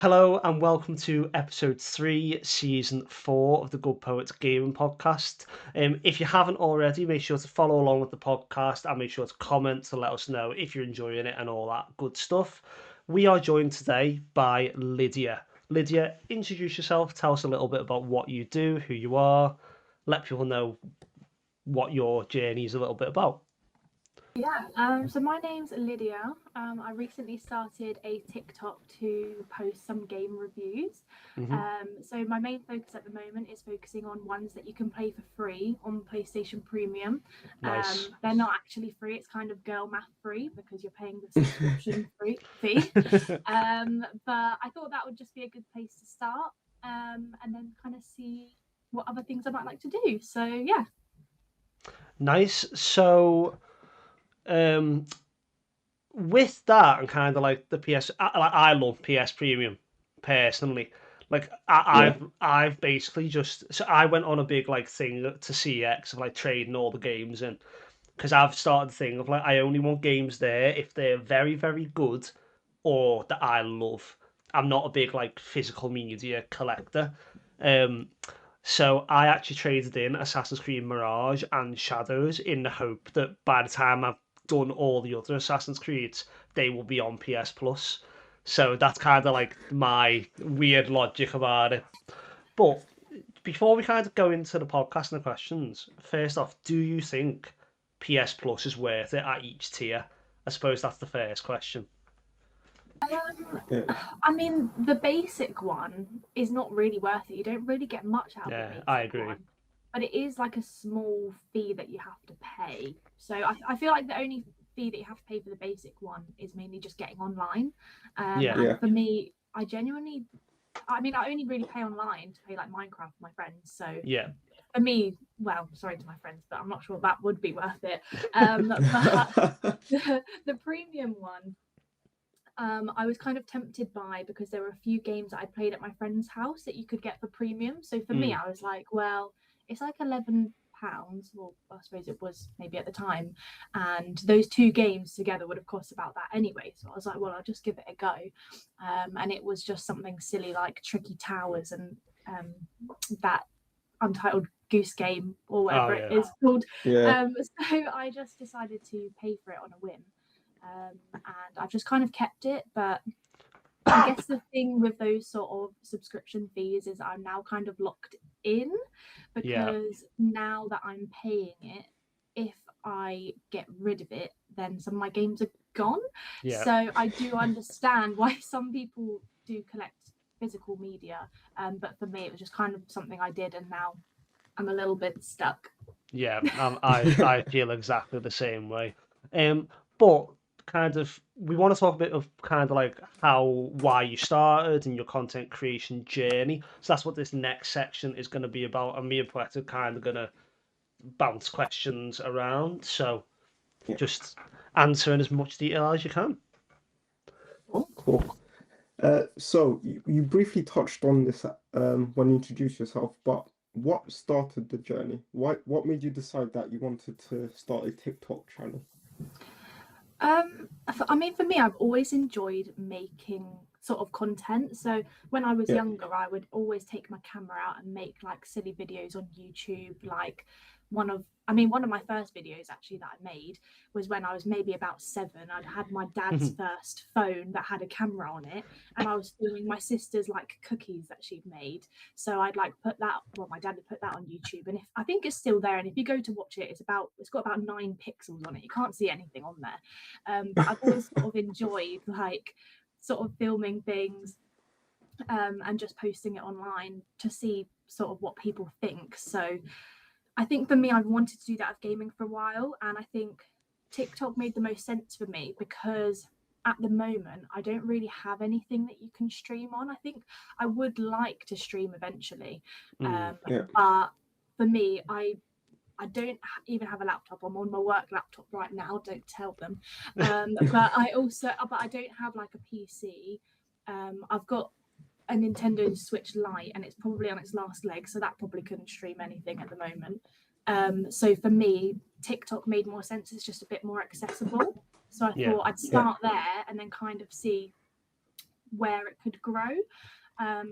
Hello and welcome to episode 3, season 4 of the Good Poets Gaming Podcast. If you haven't already, make sure to follow along with the podcast and make sure to comment to let us know if you're enjoying it and all that good stuff. We are joined today by Lydia. Lydia, introduce yourself, tell us a little bit about what you do, who you are, let people know what your journey is a little bit about. So my name's Lydia. I recently started a TikTok to post some game reviews. Hmm. So my main focus at the moment is focusing on ones that you can play for free on PlayStation Premium. Nice. They're not actually free; it's kind of girl math free because you're paying the subscription fee. But I thought that would just be a good place to start, and then kind of see what other things I might like to do. So yeah. Nice. So, um, with that and kind of like the I love PS Premium personally. Like Yeah. I've basically just so I went on a big like thing to CX of like trading all the games in because I've started the thing of like I only want games there if they're very very good or that I love. I'm not a big like physical media collector. Um, so I actually traded in Assassin's Creed Mirage and Shadows in the hope that by the time I've done all the other Assassin's Creeds, they will be on PS Plus. So that's kind of like my weird logic about it. But before we kind of go into the podcast and the questions, first off, do you think PS Plus is worth it at each tier? I suppose that's the first question. Yeah. I mean, the basic one is not really worth it. You don't really get much out of the Yeah, I basic agree. one, but it is like a small fee that you have to pay. So I feel like the only fee that you have to pay for the basic one is mainly just getting online. Yeah, And Yeah. for me, I only really pay online to play like Minecraft with my friends. So yeah, for me, well, sorry to my friends, but I'm not sure that would be worth it. But the premium one, I was kind of tempted by because there were a few games that I played at my friend's house that you could get for premium. So for me, mm, I was like, well, it's like £11, or I suppose it was maybe at the time, and those two games together would have cost about that anyway. So I was like, well, I'll just give it a go, and it was just something silly like Tricky Towers and that Untitled Goose Game or oh whatever it yeah, is called. Yeah. So I just decided to pay for it on a whim. And I've just kind of kept it. But I guess the thing with those sort of subscription fees is I'm now kind of locked in yeah, because now that I'm paying it, if I get rid of it, then some of my games are gone. yeah. So I do understand why some people do collect physical media. But for me, it was just kind of something I did, and now I'm a little bit stuck. Yeah, I feel exactly the same way. But kind of we want to talk a bit of kind of like why you started and your content creation journey. So that's what this next section is going to be about. And me and Poetic kind of going to bounce questions around. So Yeah. just answer in as much detail as you can. Cool. So you briefly touched on this when you introduced yourself, but what started the journey? What made you decide that you wanted to start a TikTok channel? I mean, for me, I've always enjoyed making sort of content. So when I was Yeah. younger, I would always take my camera out and make like silly videos on YouTube. Like one of my first videos actually that I made was when I was maybe about 7. I'd had my dad's first phone that had a camera on it, and I was filming my sister's like cookies that she'd made. So I'd like put that. Well, my dad had put that on YouTube, and if I think it's still there, and if you go to watch it, it's got about 9 pixels on it. You can't see anything on there. But I've always sort of enjoyed like sort of filming things, and just posting it online to see sort of what people think. So I think for me, I've wanted to do that of gaming for a while, and I think TikTok made the most sense for me because at the moment I don't really have anything that you can stream on. I think I would like to stream eventually, Mm, Yeah. but for me, I don't even have a laptop. I'm on my work laptop right now. Don't tell them. But I don't have like a PC. I've got a Nintendo Switch Lite, and it's probably on its last leg, so that probably couldn't stream anything at the moment. So for me, TikTok made more sense. It's just a bit more accessible. So I yeah, thought I'd Yeah. start there and then kind of see where it could grow,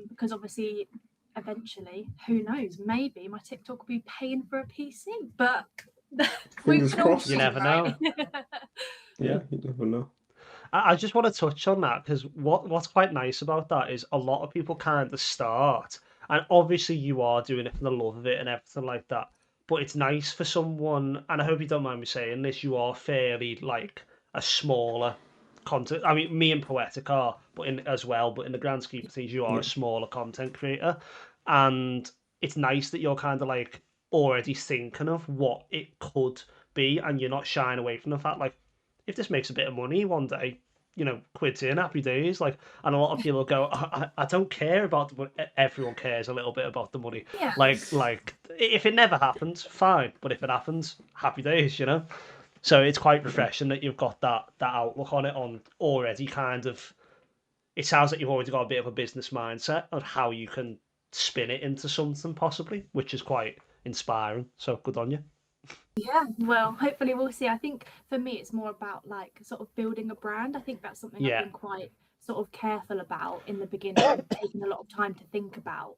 because obviously eventually, who knows, maybe my TikTok will be paying for a PC, but we Fingers can all crossed. You see, never right? know. Yeah, you never know. I just want to touch on that because what's quite nice about that is a lot of people kind of start, and obviously you are doing it for the love of it and everything like that. But it's nice for someone, and I hope you don't mind me saying this, you are fairly like a smaller content. I mean, me and Poetic are, but in as well, but in the grand scheme of things, you are a Yeah. smaller content creator, and it's nice that you're kind of like already thinking of what it could be, and you're not shying away from the fact like if this makes a bit of money one day, quid's in, happy days. Like, and a lot of people go, I don't care about the money. Everyone cares a little bit about the money. Yeah. Like if it never happens, fine. But if it happens, happy days. So it's quite refreshing that you've got that outlook on it on already kind of. It sounds like you've already got a bit of a business mindset of how you can spin it into something possibly, which is quite inspiring. So good on you. Yeah, well, hopefully we'll see. I think for me, it's more about like sort of building a brand. I think that's something I've Yeah. been quite sort of careful about in the beginning, taking a lot of time to think about.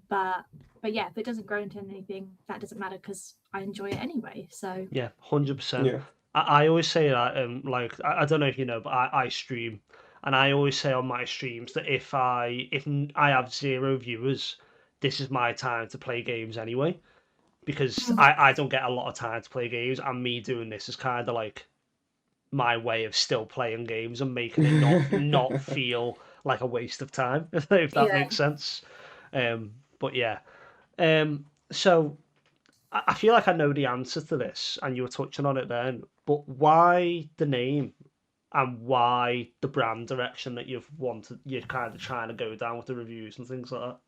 But yeah, if it doesn't grow into anything, that doesn't matter because I enjoy it anyway. So Yeah, 100%. Yeah. I always say that, like I don't know if you know, but I stream, and I always say on my streams that if I have 0 viewers, this is my time to play games anyway, because I don't get a lot of time to play games, and me doing this is kind of like my way of still playing games and making it not feel like a waste of time, if that yeah, makes sense. But yeah, so. I feel like I know the answer to this, and you were touching on it then. But why the name, and why the brand direction that you're kind of trying to go down with the reviews and things like that?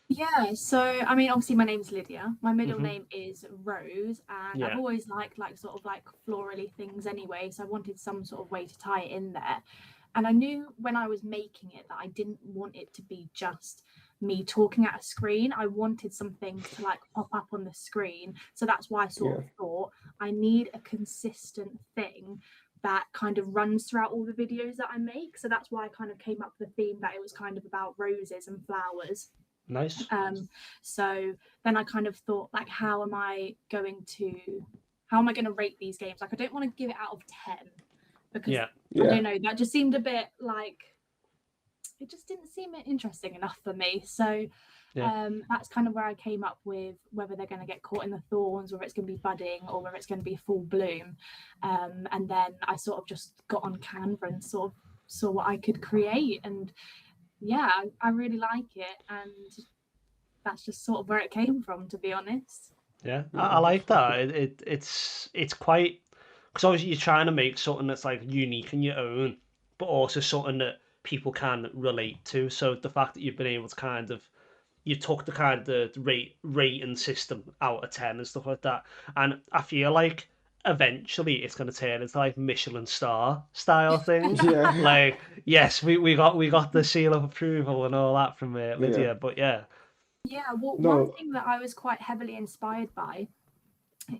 yeah. So I mean, obviously my name's Lydia. My middle Hmm. name is Rose, and I've Yeah. always liked like sort of like florally things anyway. So I wanted some sort of way to tie it in there. And I knew when I was making it that I didn't want it to be just me talking at a screen. I wanted something to like pop up on the screen. So that's why I sort Yeah. of thought I need a consistent thing that kind of runs throughout all the videos that I make. So that's why I kind of came up with the theme that it was kind of about roses and flowers. Nice. So then I kind of thought like, how am I going to rate these games? Like I don't want to give it out of 10 because Yeah. I Yeah. don't know, that just seemed a bit like it just didn't seem interesting enough for me. So Yeah. that's kind of where I came up with whether they're going to get caught in the thorns, whether it's going to be budding, or whether it's going to be full bloom. And then I sort of just got on Canva and sort of saw what I could create. And yeah, I really like it. And that's just sort of where it came from, to be honest. Yeah. Yeah, I like definitely. that. It's quite because obviously you're trying to make something that's like unique and your own, but also something that people can relate to. So the fact that you've been able to kind of you took the kind of the rating system out of 10 and stuff like that. And I feel like eventually it's going to turn into like Michelin star style thing. Yeah. Like, yes, we got the seal of approval and all that from Yeah. Lydia, but yeah. Yeah, well, one No. thing that I was quite heavily inspired by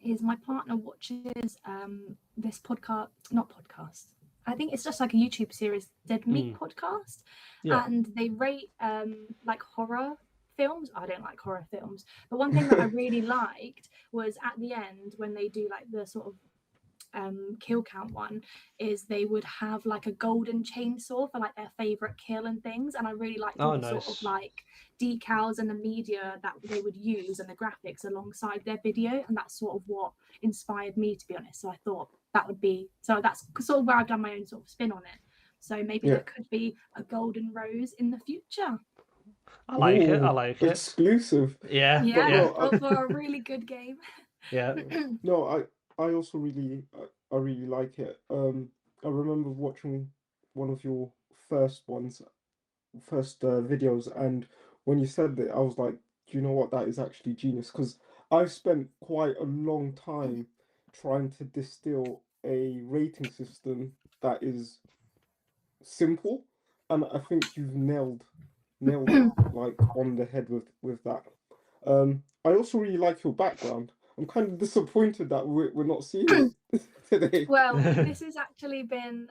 is my partner watches this podcast, not podcast. I think it's just like a YouTube series, Dead Meat Mm, Podcast, yeah. and they rate like horror films. I don't like horror films, but one thing that I really liked was at the end when they do like the sort of kill count one is they would have like a golden chainsaw for like their favorite kill and things, and I really liked all Oh, the sort of nice. like decals and the media that they would use and the graphics alongside their video, and that's sort of what inspired me, to be honest. So I thought that would be, so that's sort of where I've done my own sort of spin on it. So maybe Yeah. there could be a golden rose in the future. I like it. I Oh, like it. exclusive. Yeah. But Yeah, no, for a really good game. Yeah. no, I also really, I really like it. I remember watching one of your first ones, first videos, and when you said that, I was like, do you know what? That is actually genius because I've spent quite a long time trying to distill a rating system that is simple, and I think you've nailed it like on the head with that. I also really like your background. I'm kind of disappointed that we're not seeing it. Well, this has actually been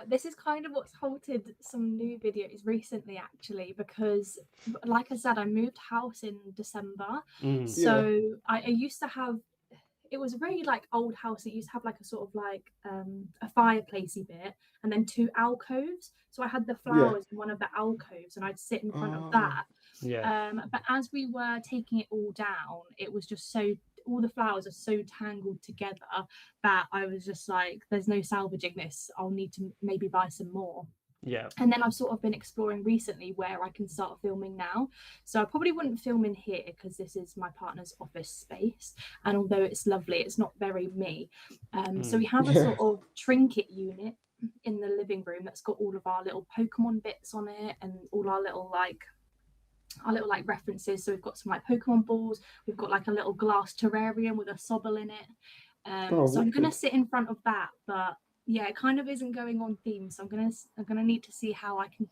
this is kind of what's halted some new videos recently, actually, because like I said, I moved house in December. So I used to have, it was a very like old house. It used to have like a sort of like a fireplacey bit and then 2 alcoves. So I had the flowers in one of the alcoves and I'd sit in front of that. But as we were taking it all down, it was just so, all the flowers are so tangled together that I was just like, there's no salvaging this. I'll need to maybe buy some more. And then I've sort of been exploring recently where I can start filming now. So I probably wouldn't film in here because this is my partner's office space. And although it's lovely, it's not very me. So we have a sort of trinket unit in the living room that's got all of our little Pokemon bits on it and all our little like references. So we've got some like Pokemon balls. We've got like a little glass terrarium with a Sobble in it. So I'm gonna sit in front of that, but yeah, it kind of isn't going on theme, so I'm gonna need to see how I can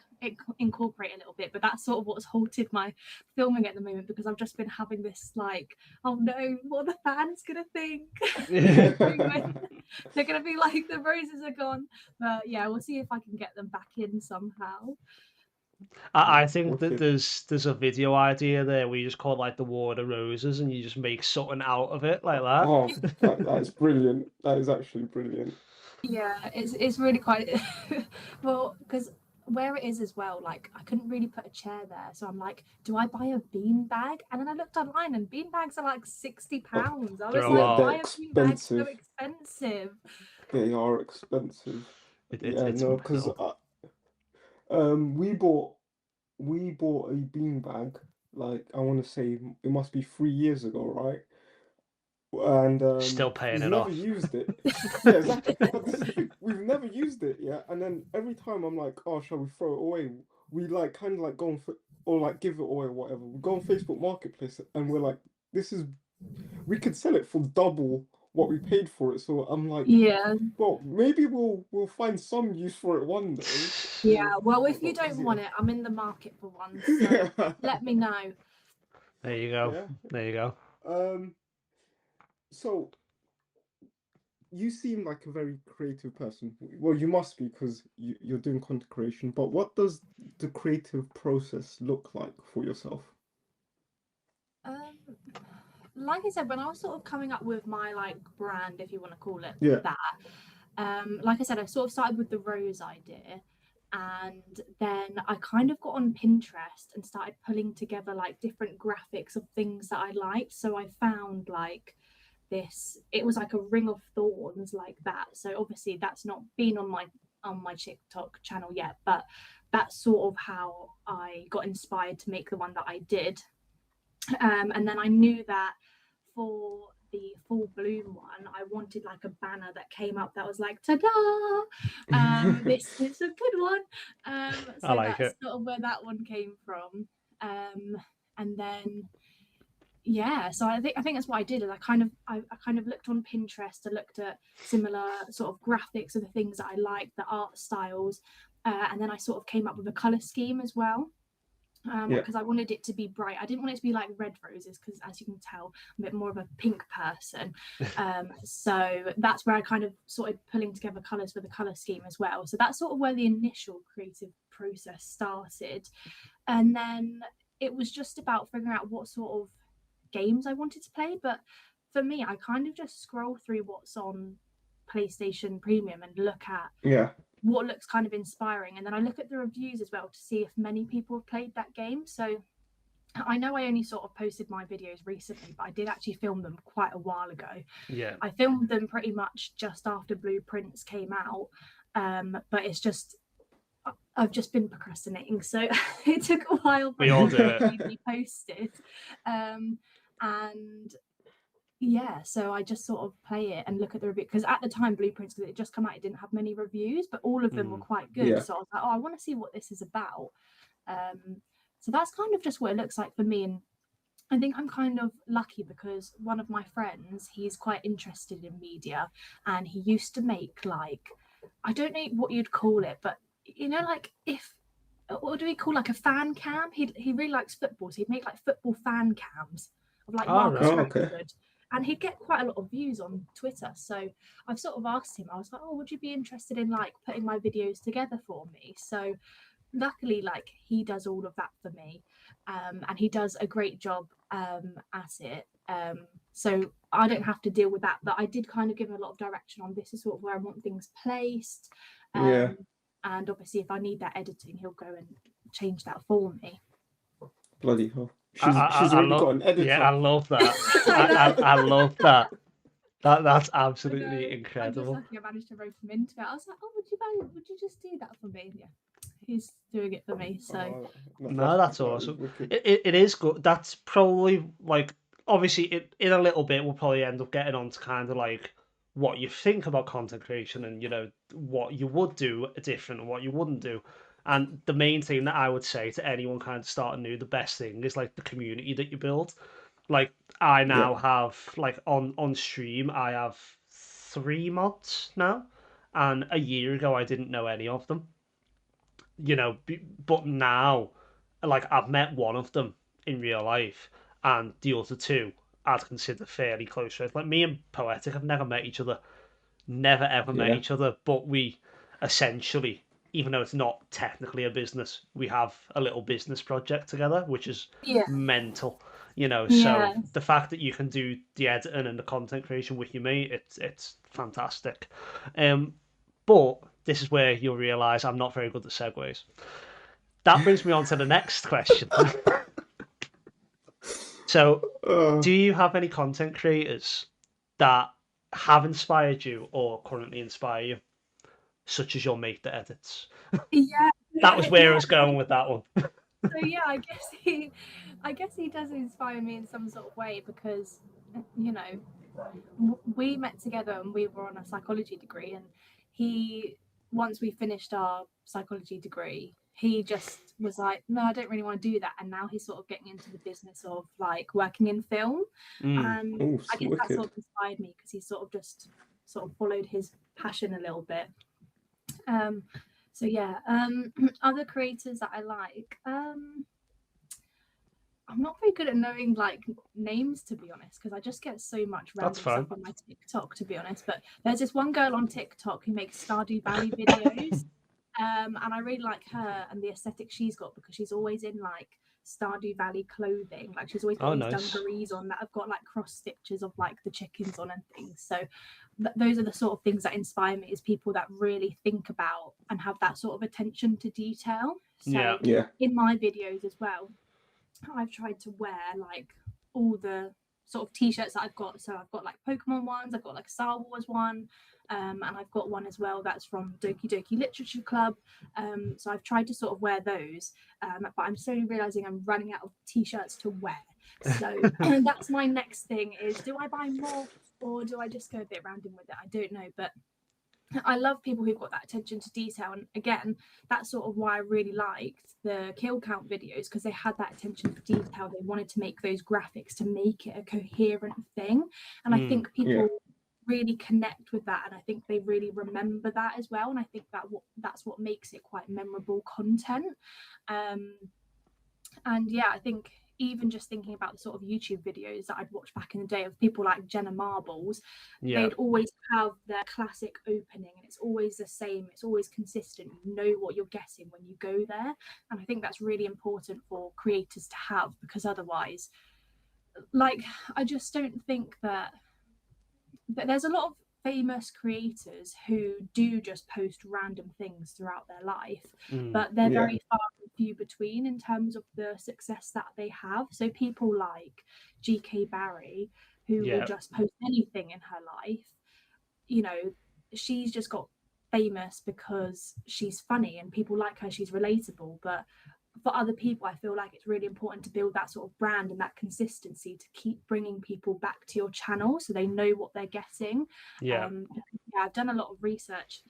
incorporate a little bit. But that's sort of what's halted my filming at the moment, because I've just been having this like, oh no, what are the fans gonna think? They're gonna be like, the roses are gone. But yeah, we'll see if I can get them back in somehow. I think that there's a video idea there where you just call it like the War of the Roses and you just make something out of it like that. Oh, that is brilliant. That is actually brilliant. Yeah, it's really quite well, because where it is as well, like I couldn't really put a chair there, so I'm like, do I buy a bean bag? And then I looked online and bean bags are like £60. I was like, why are bean bags so expensive? They are expensive. It's no, because we bought a bean bag, like I want to say it must be 3 years ago, right? And still paying we've it never off. used it. Yeah, exactly. But this is the thing, we've never used it yet. And then every time I'm like, oh, shall we throw it away? We like kind of like go on or like give it away or whatever. We go on Facebook Marketplace and we're like, we could sell it for double what we paid for it. So I'm like, yeah, well, maybe we'll find some use for it one day. Yeah, well, if you don't want it, I'm in the market for one. So let me know. There you go. Yeah. There you go. So you seem like a very creative person. Well, you must be because you're doing content creation. But what does the creative process look like for yourself? Like I said, when I was sort of coming up with my like brand, if you want to call it that, like I said, I sort of started with the rose idea. And then I kind of got on Pinterest and started pulling together like different graphics of things that I liked. So I found like this, it was like a ring of thorns like that. So obviously that's not been on my TikTok channel yet, but that's sort of how I got inspired to make the one that I did. And then I knew that for the full Bloom one, I wanted like a banner that came up that was like, ta-da! This is a good one. So I like that's it. sort of where that one came from. And then yeah, so I think that's what I did. Is I kind of looked on Pinterest. I looked at similar sort of graphics of the things that I liked, the art styles, and then I sort of came up with a color scheme as well. Because I wanted it to be bright. I didn't want it to be like red roses, because as you can tell, I'm a bit more of a pink person. So that's where I kind of started pulling together colours for the colour scheme as well. So that's sort of where the initial creative process started. And then it was just about figuring out what sort of games I wanted to play. But for me, I kind of just scroll through what's on PlayStation Premium and look at what looks kind of inspiring, and then I look at the reviews as well to see if many people have played that game. So I know I only sort of posted my videos recently, but I did actually film them quite a while ago. I filmed them pretty much just after Blueprints came out, but it's just I've just been procrastinating, so it took a while for it to be posted. And yeah, so I just sort of play it and look at the review, because at the time Blueprints, because it just come out, it didn't have many reviews, but all of them were quite good. So I was like, oh, I want to see what this is about. So that's kind of just what it looks like for me. And I think I'm kind of lucky because one of my friends, he's quite interested in media, and he used to make like, I don't know what you'd call it, but you know, like what do we call like a fan cam? He really likes football, so he'd make like football fan cams of like Marcus Rashford. and he'd get quite a lot of views on Twitter. So I've sort of asked him, I was like, oh, would you be interested in like putting my videos together for me? So luckily, like, he does all of that for me, and he does a great job at it. So I don't have to deal with that, but I did kind of give him a lot of direction on this is sort of where I want things placed. Yeah. And obviously if I need that editing, he'll go and change that for me. Bloody hell. I She's already love, got an editor. yeah, I love that. I love that. That's absolutely incredible. I'm just lucky I managed to rope him into it. I was like, oh, would you just do that for me? Yeah, he's doing it for me. So no, that's awesome. It is good. That's probably like, obviously in a little bit we'll probably end up getting on to kind of like what you think about content creation and, you know, what you would do different and what you wouldn't do. And the main thing that I would say to anyone kind of starting new, the best thing is like the community that you build. Like I now have like on stream I have 3 mods now, and a year ago I didn't know any of them. You know, but now, like, I've met one of them in real life, and the other two I'd consider fairly close friends. Like me and Poetic have never met each other, never ever met each other, but we essentially, even though it's not technically a business, we have a little business project together, which is mental. You know, so the fact that you can do the editing and the content creation with your mate, it's fantastic. But this is where you'll realise I'm not very good at segues. That brings me on to the next question. So, do you have any content creators that have inspired you or currently inspire you, such as your mate that edits? Yeah, that was where I was going with that one. So yeah, I guess he does inspire me in some sort of way because, you know, we met together and we were on a psychology degree, and once we finished our psychology degree, he just was like, no, I don't really want to do that, and now he's sort of getting into the business of like working in film. And I guess that sort of inspired me because he sort of followed his passion a little bit. So yeah, other creators that I like, I'm not very good at knowing like names, to be honest, because I just get so much random stuff on my TikTok, to be honest. But there's this one girl on TikTok who makes Stardew Valley videos, and I really like her and the aesthetic she's got because she's always in like Stardew Valley clothing. Like she's always got these dungarees on that have got like cross stitches of like the chickens on and things. So those are the sort of things that inspire me, is people that really think about and have that sort of attention to detail. So in my videos as well, I've tried to wear like all the sort of t-shirts that I've got. So I've got like Pokemon ones, I've got like a Star Wars one, and I've got one as well that's from Doki Doki Literature Club. So I've tried to sort of wear those, but I'm slowly realizing I'm running out of t-shirts to wear. So that's my next thing, is do I buy more or do I just go a bit random with it? I don't know, but I love people who've got that attention to detail. And again, that's sort of why I really liked the kill count videos, because they had that attention to detail. They wanted to make those graphics to make it a coherent thing. And I think people really connect with that. And I think they really remember that as well. And I think that's what makes it quite memorable content. And yeah, I think even just thinking about the sort of YouTube videos that I'd watched back in the day of people like Jenna Marbles, they'd always have their classic opening, and it's always the same, it's always consistent. You know what you're getting when you go there. And I think that's really important for creators to have, because otherwise, like, I just don't think that there's a lot of famous creators who do just post random things throughout their life, but they're very far and few between in terms of the success that they have. So people like GK Barry, who will just post anything in her life, you know, she's just got famous because she's funny and people like her, she's relatable. But for other people, I feel like it's really important to build that sort of brand and that consistency to keep bringing people back to your channel so they know what they're getting. I've done a lot of research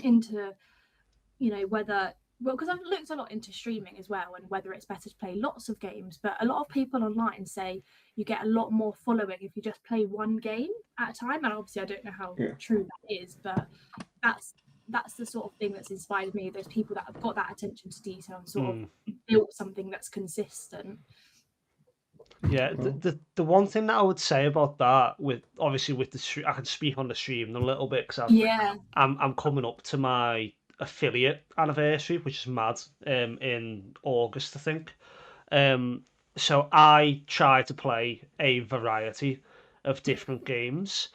into, you know, because I've looked a lot into streaming as well, and whether it's better to play lots of games. But a lot of people online say you get a lot more following if you just play one game at a time. And obviously I don't know how true that is, but that's the sort of thing that's inspired me. Those people that have got that attention to detail and sort of built something that's consistent. Yeah, Well, the one thing that I would say about that, with obviously with the stream, I can speak on the stream a little bit because Yeah. I'm coming up to my affiliate anniversary, which is mad, in August, I think. Um, so I try to play a variety of different games,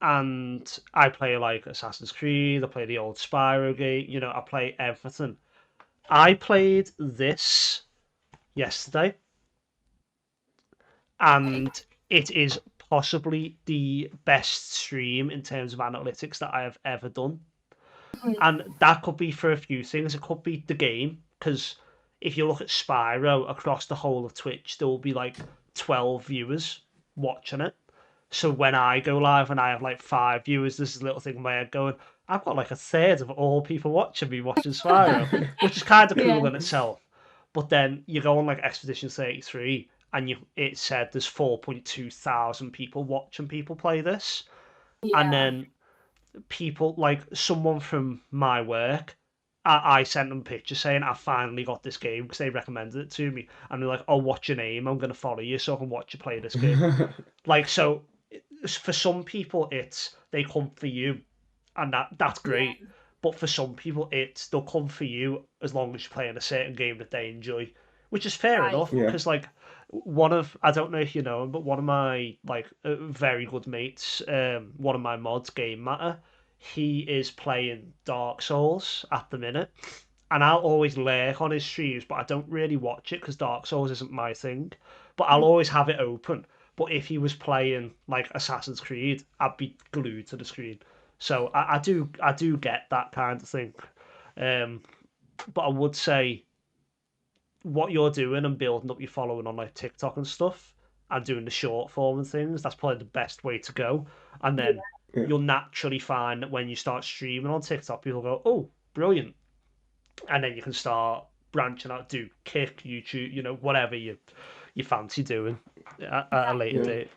and I play like Assassin's Creed, I play the old Spyro game, I play everything. I played this yesterday, Okay. and it is possibly the best stream in terms of analytics that I have ever done. Mm. And that could be for a few things. It could be the game, because if you look at Spyro across the whole of Twitch, there will be like 12 viewers watching it. So when I go live and I have like 5 viewers, there's this little thing in my head going, I've got like a third of all people watching me watching Spyro, which is kind of Yeah. cool in itself. But then you go on like Expedition 33, and it said there's 4.2 thousand people watching people play this. And Yeah. then people like someone from my work, I sent them pictures saying I finally got this game because they recommended it to me, and they're like, "Oh, what's your name? I'm gonna follow you so I can watch you play this game." Like, so for some people, it's they come for you, and that's Yeah. great. But for some people, it's they'll come for you as long as you're playing a certain game that they enjoy, which is fair Right. enough. yeah. Because like I don't know if you know him, but one of my like very good mates, one of my mods, Game Matter, he is playing Dark Souls at the minute, and I'll always lurk on his streams, but I don't really watch it because Dark Souls isn't my thing. But I'll Mm. always have it open. But if he was playing like Assassin's Creed, I'd be glued to the screen. So I do get that kind of thing. Um, but I would say what you're doing and building up your following on like TikTok and stuff, and doing the short form and things, that's probably the best way to go. And Yeah. then Yeah. you'll naturally find that when you start streaming on TikTok, people go, "Oh, brilliant!" And then you can start branching out, do Kick, YouTube, whatever you fancy doing at a later Yeah. date.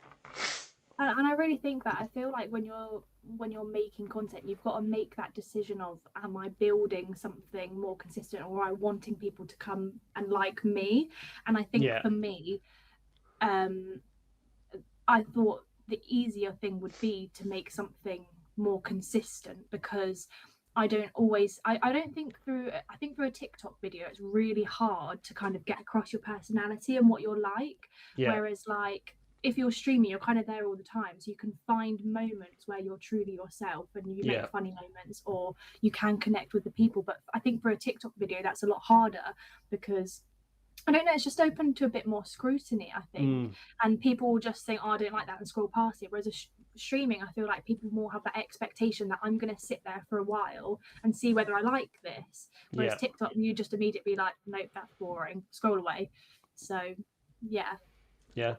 And I really think that I feel like when you're making content, you've got to make that decision of, am I building something more consistent, or am I wanting people to come and like me? And I think Yeah, for me, um, I thought the easier thing would be to make something more consistent, because I don't think through I think through a TikTok video it's really hard to kind of get across your personality and what you're like. yeah, Whereas like if you're streaming, you're kind of there all the time. So you can find moments where you're truly yourself and you make yeah, funny moments, or you can connect with the people. But I think for a TikTok video that's a lot harder, because I don't know, it's just open to a bit more scrutiny, I think. mm, And people will just think, oh, I don't like that, and scroll past it. Whereas streaming, I feel like people more have that expectation that I'm going to sit there for a while and see whether I like this. Whereas yeah, TikTok, you just immediately like, nope, that's boring, scroll away. So, yeah. yeah.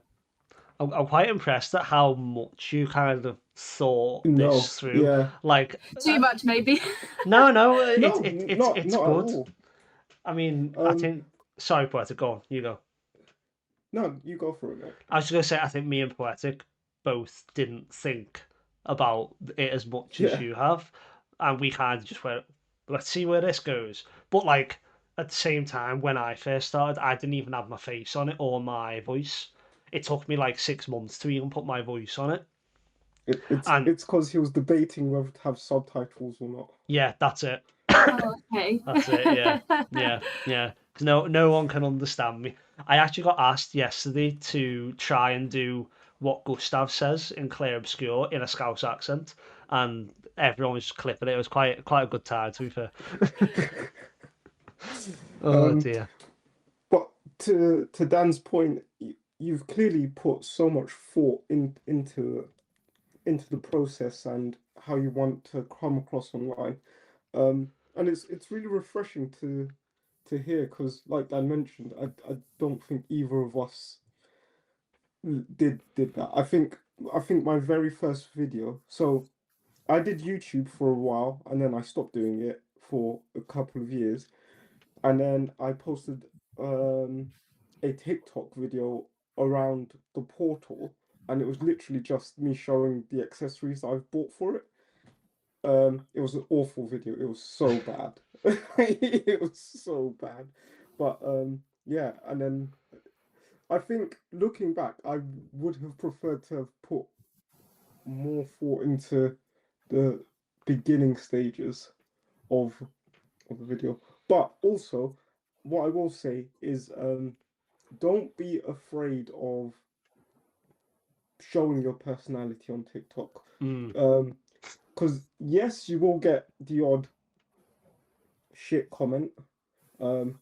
I'm quite impressed at how much you kind of thought No. this through. Yeah. Like, Too much, maybe. no, No, it's not at good. all. I mean, I Um, think. Sorry, Poetic, go on. You go. no, you go for it, mate. I was just gonna say, I think me and Poetic both didn't think about it as much as Yeah. you have, and we kind of just went, "Let's see where this goes." But like at the same time, when I first started, I didn't even have my face on it or my voice. It took me like 6 months to even put my voice on it, It's and it's because he was debating whether to have subtitles or not. yeah, that's it. Oh, okay. That's it. Yeah, yeah, yeah. 'Cause no one can understand me. I actually got asked yesterday to try and do what Gustav says in Clair Obscure in a Scouse accent, and everyone was clipping it. It was quite a good time, to be fair. Oh Um, dear. but to Dan's point, you've clearly put so much thought into the process and how you want to come across online. And it's really refreshing to hear because, like Dan mentioned, I don't think either of us did that. I think my very first video. So I did YouTube for a while, and then I stopped doing it for a couple of years, and then I posted um a TikTok video around the portal, and it was literally just me showing the accessories I've bought for it. It was an awful video. It was so bad. It was so bad. But yeah, and then I think looking back, I would have preferred to have put more thought into the beginning stages of the video. But also, what I will say is, don't be afraid of showing your personality on TikTok. Because yes, you will get the odd shit comment. Um,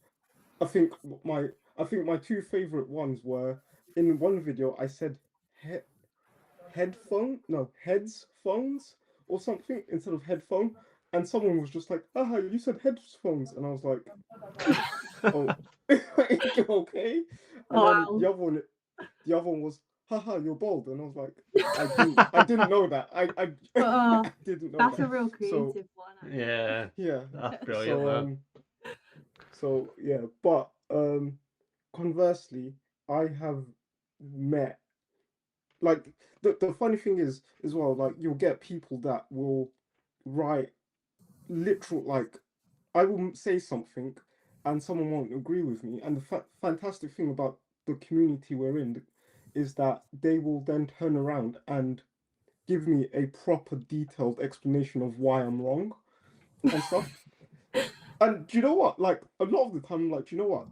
I think my two favorite ones were in one video I said he- heads phones or something instead of headphone, and someone was just like, "Ah, you said headphones," and I was like, "Oh, okay." And then Wow. the other one was, "Haha, you're bald," and I was like, I didn't know that. Oh, I didn't know that's that. a real So creative one. Actually. Yeah, yeah, that's brilliant, so man. so yeah, but conversely, I have met like the funny thing is as well, like you'll get people that will write literal like I will say something and someone won't agree with me, and the fantastic thing about the community we're in is that they will then turn around and give me a proper detailed explanation of why I'm wrong and stuff. And do you know what? Like a lot of the time, I'm like, do you know what?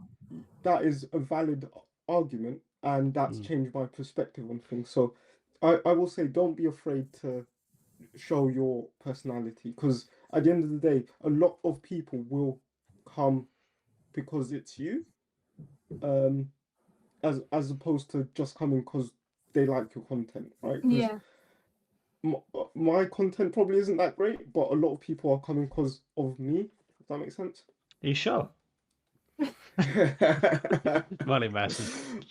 That is a valid argument, and that's changed my perspective on things. So I will say, don't be afraid to show your personality, because at the end of the day, a lot of people will come because it's you, um, as opposed to just coming because they like your content, right? Because Yeah. my content probably isn't that great, but a lot of people are coming because of me. Does that make sense? Are you sure? Money messing.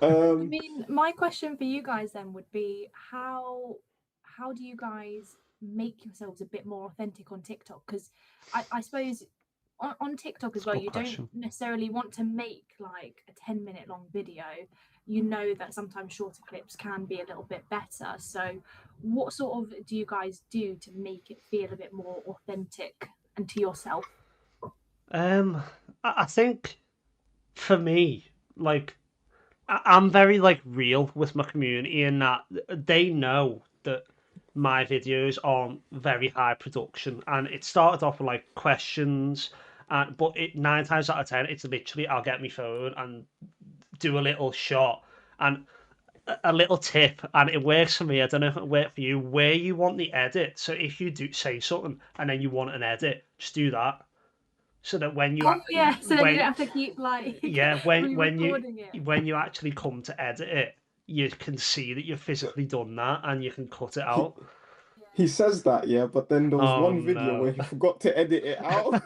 I um, mean, my question for you guys then would be how do you guys make yourselves a bit more authentic on TikTok? Because I suppose on TikTok as well, Good you don't question. necessarily want to make like a 10-minute long video. You know that sometimes shorter clips can be a little bit better. So what sort of do you guys do to make it feel a bit more authentic and to yourself? I think for me, like I'm very like real with my community in that they know that my videos aren't very high production, and it started off with like questions, and but it 9 times out of 10 it's literally I'll get my phone and do a little shot and a little tip, and it works for me. I don't know if it worked for you. Where you want the edit, so if you do say something and then you want an edit, just do that, so that when you Oh yeah, so then you when don't have to keep like yeah, re-recording it. when you actually come to edit it, you can see that you've physically done that and you can cut it out. he says that, yeah, but then there was Oh one video where no. he forgot to edit it out.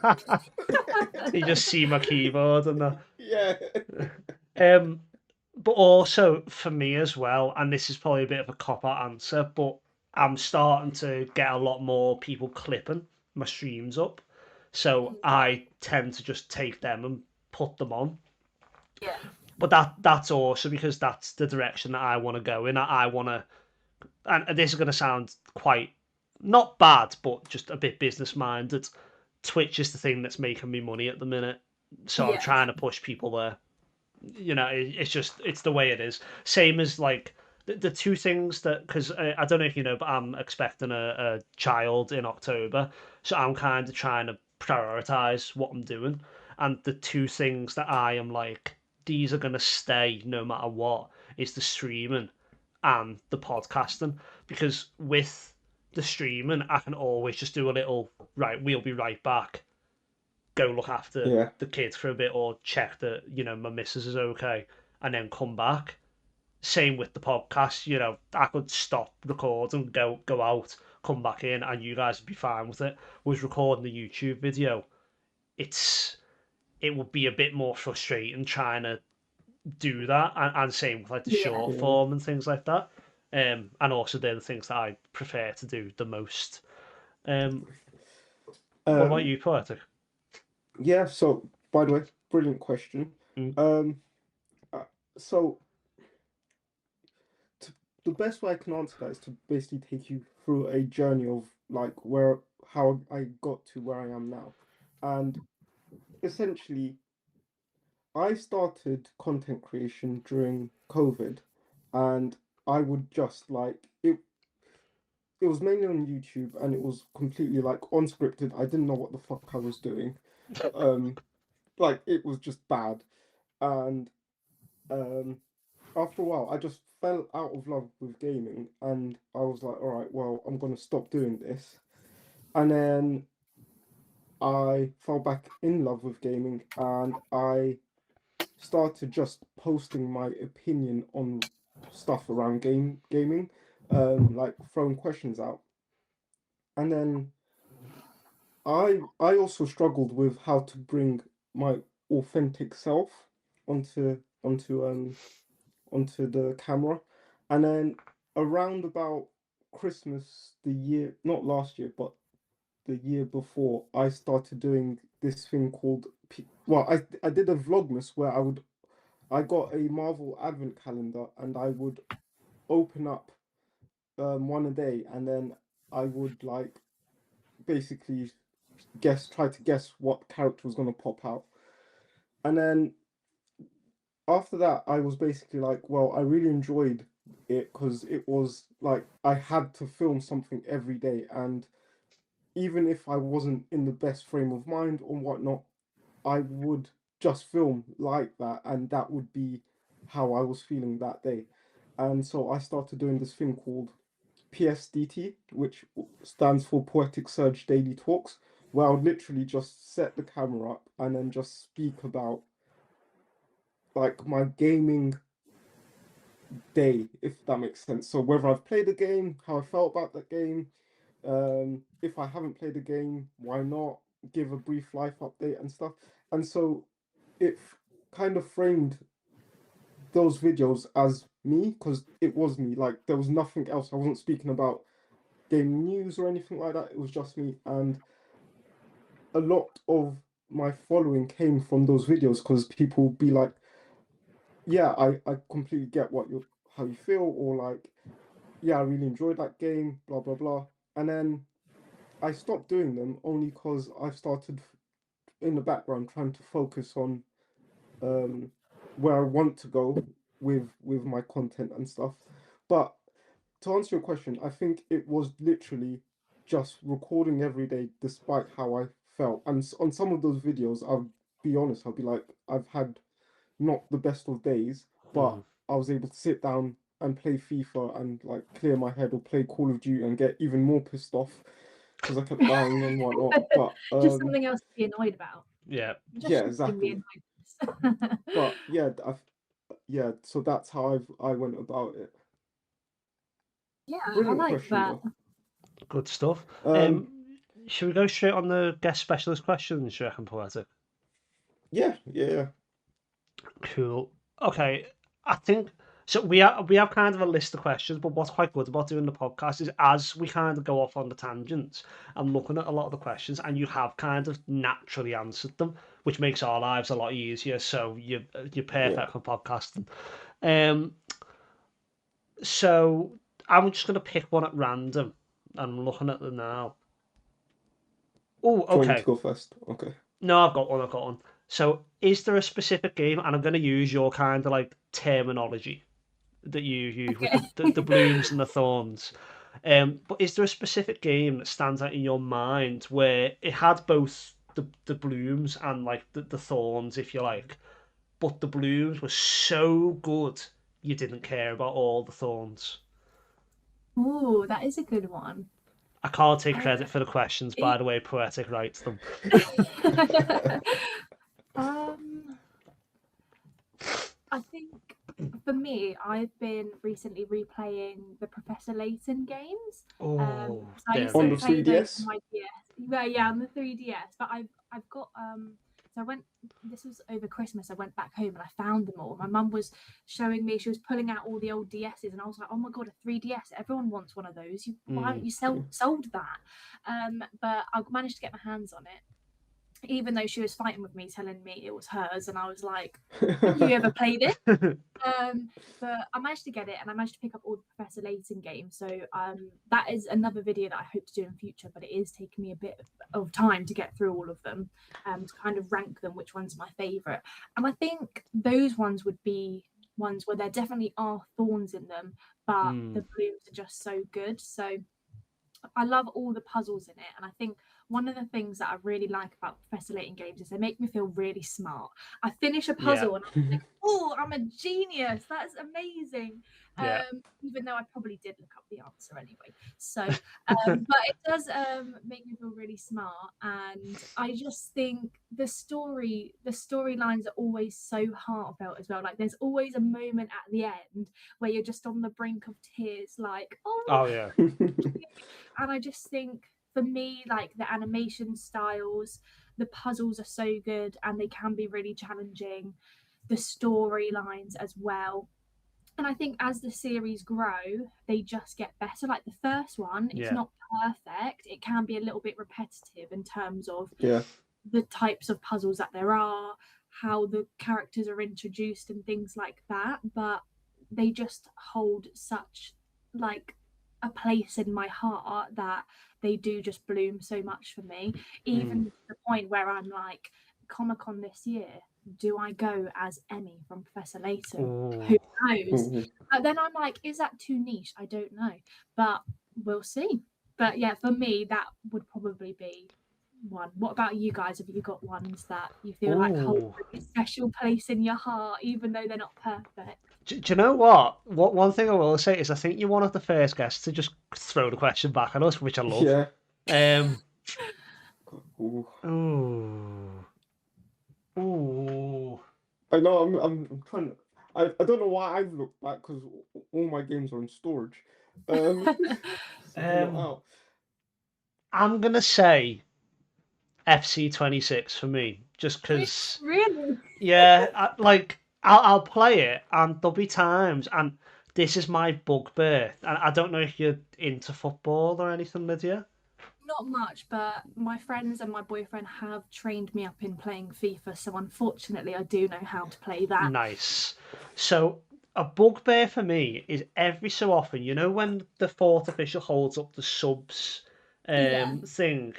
You just see my keyboard and that. Yeah. Um, but also for me as well, and this is probably a bit of a cop-out answer, but I'm starting to get a lot more people clipping my streams up. So I tend to just take them and put them on. Yeah. But that's also because that's the direction that I want to go in. I want to, and this is going to sound quite not bad, but just a bit business minded. Twitch is the thing that's making me money at the minute, so I'm Yeah. trying to push people there. It's just it's the way it is. Same as like the two things that because I don't know if you know, but I'm expecting a child in October, so I'm kind of trying to prioritize what I'm doing, and the two things that I am like these are gonna stay no matter what is the streaming and the podcasting, because with the streaming I can always just do a little right. We'll be right back, go look after Yeah. the kids for a bit or check that my missus is okay and then come back. Same with the podcast, I could stop recording, go out, come back in, and you guys would be fine with it. Was recording the YouTube video, it would be a bit more frustrating trying to do that, and same with like the Yeah. short Yeah. form and things like that. And also they're the things that I prefer to do the most. Um, what about Um, you, Poetic? yeah, so by the way, brilliant question. Mm. Um, uh, so to, the best way I can answer that is to basically take you through a journey of like how I got to where I am now. And essentially, I started content creation during COVID, and I would just like it. It was mainly on YouTube, and it was completely like unscripted. I didn't know what the fuck I was doing. Um, like it was just bad, and um, after a while, I just fell out of love with gaming, and I was like, all right, well, I'm gonna stop doing this. And then I fell back in love with gaming, and I started just posting my opinion on stuff around gaming, like throwing questions out. And then I also struggled with how to bring my authentic self onto the camera. And then around about Christmas the year, not last year, but the year before, I started doing this thing called well, I did a vlogmas where I got a Marvel advent calendar, and I would open up one a day, and then I would like basically try to guess what character was gonna pop out. And then after that, I was basically like, well, I really enjoyed it because it was like I had to film something every day, and even if I wasn't in the best frame of mind or whatnot, I would just film like that, and that would be how I was feeling that day. And so I started doing this thing called PSDT, which stands for Poetic Surge Daily Talks, where I would literally just set the camera up and then just speak about like my gaming day, if that makes sense. So whether I've played a game, how I felt about that game, if I haven't played a game, why not give a brief life update and stuff. And so it kind of framed those videos as me because it was me. Like there was nothing else. I wasn't speaking about game news or anything like that. It was just me, and a lot of my following came from those videos because people be like, "Yeah, I completely get how you feel," or like, "Yeah, I really enjoyed that game," blah blah blah. And then I stopped doing them only because I've started in the background trying to focus on um where I want to go with my content and stuff. But to answer your question, I think it was literally just recording every day despite how I felt. And on some of those videos, I'll be honest, I'll be like, I've had not the best of days, but Mm. I was able to sit down and play FIFA and like clear my head, or play Call of Duty and get even more pissed off because I kept dying and whatnot. But Just something else to be annoyed about. Yeah. Just yeah, shifting the exactly. annoyance. But yeah, so that's how I went about it. Yeah, I Brilliant like question that. though. Good stuff. Um, Should we go straight on the guest specialist questions, you reckon, Poetic? yeah. Cool. Okay. I think so. We have kind of a list of questions, but what's quite good about doing the podcast is as we kind of go off on the tangents, I'm looking at a lot of the questions, and you have kind of naturally answered them, which makes our lives a lot easier. So you're Yeah. perfect for podcasting. Um. So I'm just gonna pick one at random. I'm looking at them now. Oh, Do you want me to okay. go first? Okay. No, I've got one. I've got one. So, is there a specific game, and I'm going to use your kind of like terminology that you use with the Okay. blooms and the thorns. But is there a specific game that stands out in your mind where it had both the blooms and like the thorns, if you like, but the blooms were so good you didn't care about all the thorns? Ooh, that is a good one. I can't take Uh, credit for the questions, by the way. Poetic writes them. um, I think for me, I've been recently replaying the Professor Layton games. Oh, So I they're used to On the play amazing. those on 3DS? my DS. Yeah, on the 3DS. But I've got so I went this was over Christmas. I went back home and I found them all. My mum was showing me, she was pulling out all the old DSs, and I was like, oh my god, a 3DS. Everyone wants one of those. Why Mm. haven't you sold that? But I managed to get my hands on it. even though she was fighting with me, telling me it was hers, and I was like, "Have you ever played it?" But I managed to get it, and I managed to pick up all the Professor Layton games. So that is another video that I hope to do in future. But it is taking me a bit of time to get through all of them, to kind of rank them, which one's my favorite. And I think those ones would be ones where there definitely are thorns in them, but the blooms are just so good. So I love all the puzzles in it, and I think one of the things that I really like about Professor Layton games is they make me feel really smart. I finish a puzzle and I'm like, oh, I'm a genius. That's amazing. Yeah. Even though I probably did look up the answer anyway. So, but it does make me feel really smart, and I just think the storylines are always so heartfelt as well. Like there's always a moment at the end where you're just on the brink of tears, like, Oh yeah. and I just think for me, like the animation styles, the puzzles are so good and they can be really challenging, the storylines as well. And I think as the series grow, they just get better. Like the first one, it's not perfect. It can be a little bit repetitive in terms of the types of puzzles that there are, how the characters are introduced and things like that. But they just hold such like a place in my heart that they do just bloom so much for me, even to the point where I'm like, Comic-Con this year, do I go as Emmy from Professor Layton? Who knows? But then I'm like, is that too niche? I don't know, but we'll see. But yeah, for me, that would probably be one. What about you guys? Have you got ones that you feel like hold a special place in your heart, even though they're not perfect? Do you know what? One thing I will say is I think you're one of the first guests to just throw the question back at us, which I love. Yeah. Ooh. I know. I'm trying to. I don't know why I've looked back because all my games are in storage. I'm gonna say FC26 for me, just because. Really? Yeah, I'll play it, and there'll be times, and this is my bugbear. And I don't know if you're into football or anything, Lydia. Not much, but my friends and my boyfriend have trained me up in playing FIFA, so unfortunately I do know how to play that. Nice. So a bugbear for me is every so often, you know, when the fourth official holds up the subs thing,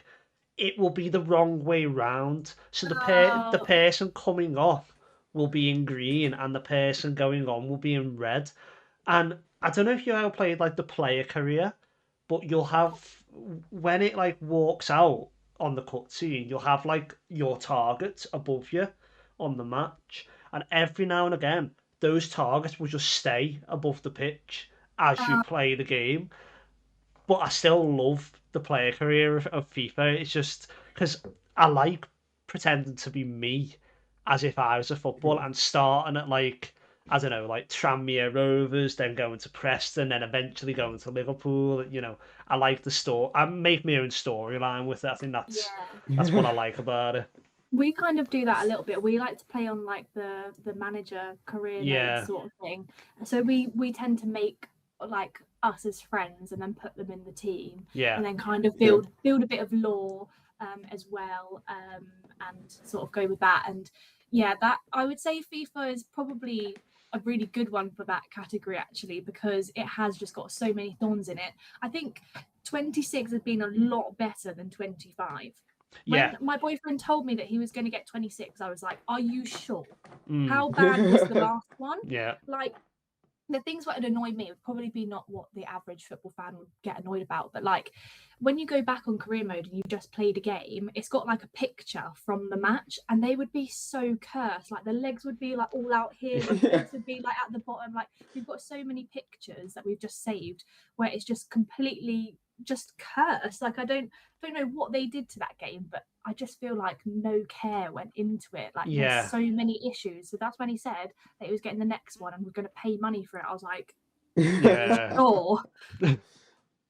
it will be the wrong way round. So the person coming off will be in green and the person going on will be in red. And I don't know if you ever played like the player career, but you'll have when it like walks out on the cutscene, you'll have like your target above you on the match, and every now and again, those targets will just stay above the pitch as you play the game. But I still love the player career of FIFA. It's just because I like pretending to be me as if I was a footballer and starting at like I don't know, like Tranmere Rovers, then going to Preston, then eventually going to Liverpool. You know, I like the story. I make my own storyline with it. I think that's what I like about it. We kind of do that a little bit. We like to play on like the manager career mode sort of thing. So we tend to make like us as friends and then put them in the team. And then kind of build a bit of lore as well, and sort of go with that. And yeah, that I would say FIFA is probably a really good one for that category actually, because it has just got so many thorns in it. I think 26 has been a lot better than 25. When my boyfriend told me that he was going to get 26, I was like, are you sure? How bad was the last one? Like, the things that would annoy me would probably be not what the average football fan would get annoyed about, but like when you go back on career mode and you just played a game, it's got like a picture from the match and they would be so cursed. Like the legs would be like all out here, the face would be like at the bottom. Like we've got so many pictures that we've just saved where it's just completely just cursed. Like I don't know what they did to that game, but I just feel like no care went into it. Like there's so many issues. So that's when he said that he was getting the next one and was going to pay money for it. I was like, sure.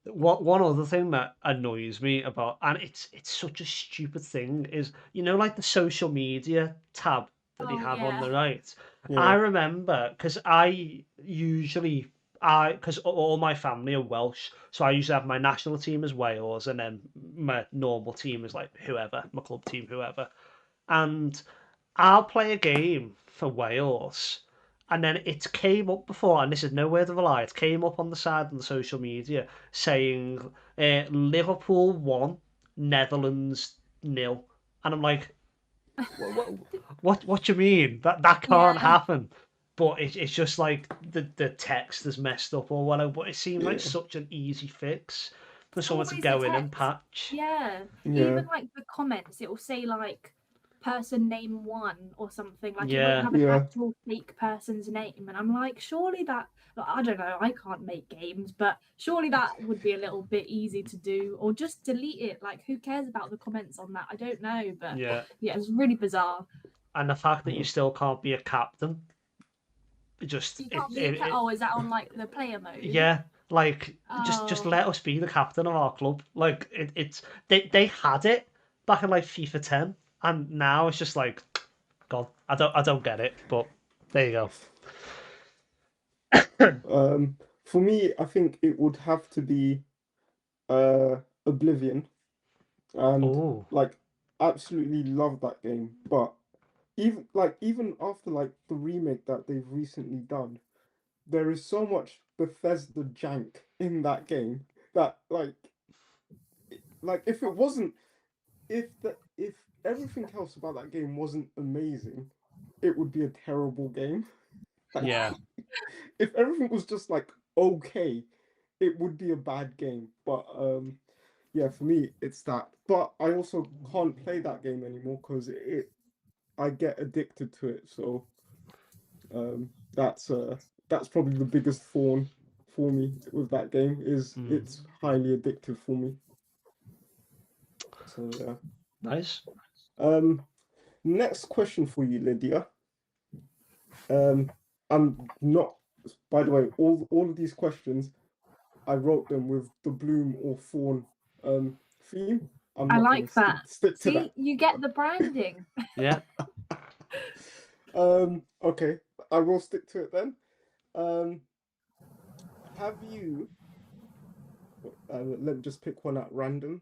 One other thing that annoys me about, and it's such a stupid thing, is you know like the social media tab that they have on the right. I remember because because all my family are Welsh, so I usually have my national team as Wales, and then my normal team is like whoever, my club team, whoever. and I'll play a game for Wales, and then it came up before, and this is no word of a lie, it came up on the side of the social media saying Liverpool 1, Netherlands 0. And I'm like, what do you mean? That can't Yeah. happen. But it's just like the text is messed up or whatever. But it seemed like Yeah. such an easy fix for someone to Always the go in and text. patch. Yeah. Yeah. Even like the comments, it will say like person name 1 or something. Like it won't Yeah. have an Yeah. actual fake person's name. And I'm like, surely that, like, I don't know, I can't make games, but surely that would be a little bit easy to do, or just delete it. Like, who cares about the comments on that? I don't know, but Yeah. yeah, it's really bizarre. And the fact that you still can't be a captain, it just You can't be a cat. Oh, is that on like the player mode? yeah, like just Oh, let us be the captain of our club. Like it's they had it back in like FIFA 10, and now it's just like, God, I don't get it. But there you go. For me, I think it would have to be Oblivion, and Oh, like absolutely love that game. But even after like the remake that they've recently done, there is so much Bethesda jank in that game that like if it wasn't if everything else about that game wasn't amazing, it would be a terrible game. Like yeah. if everything was just like okay, it would be a bad game. But yeah, for me it's that. But I also can't play that game anymore because I get addicted to it. So um that's probably the biggest thorn for me with that game is Mm, it's highly addictive for me. So yeah. nice. Um Next question for you, Lydia. I'm not, by the way, all of these questions, I wrote them with the Bloom or Thorn theme. I'm I not gonna like that. stick to See, that. you get the branding. Yeah. Okay, I will stick to it then. Um, have you? Let me just pick one at random.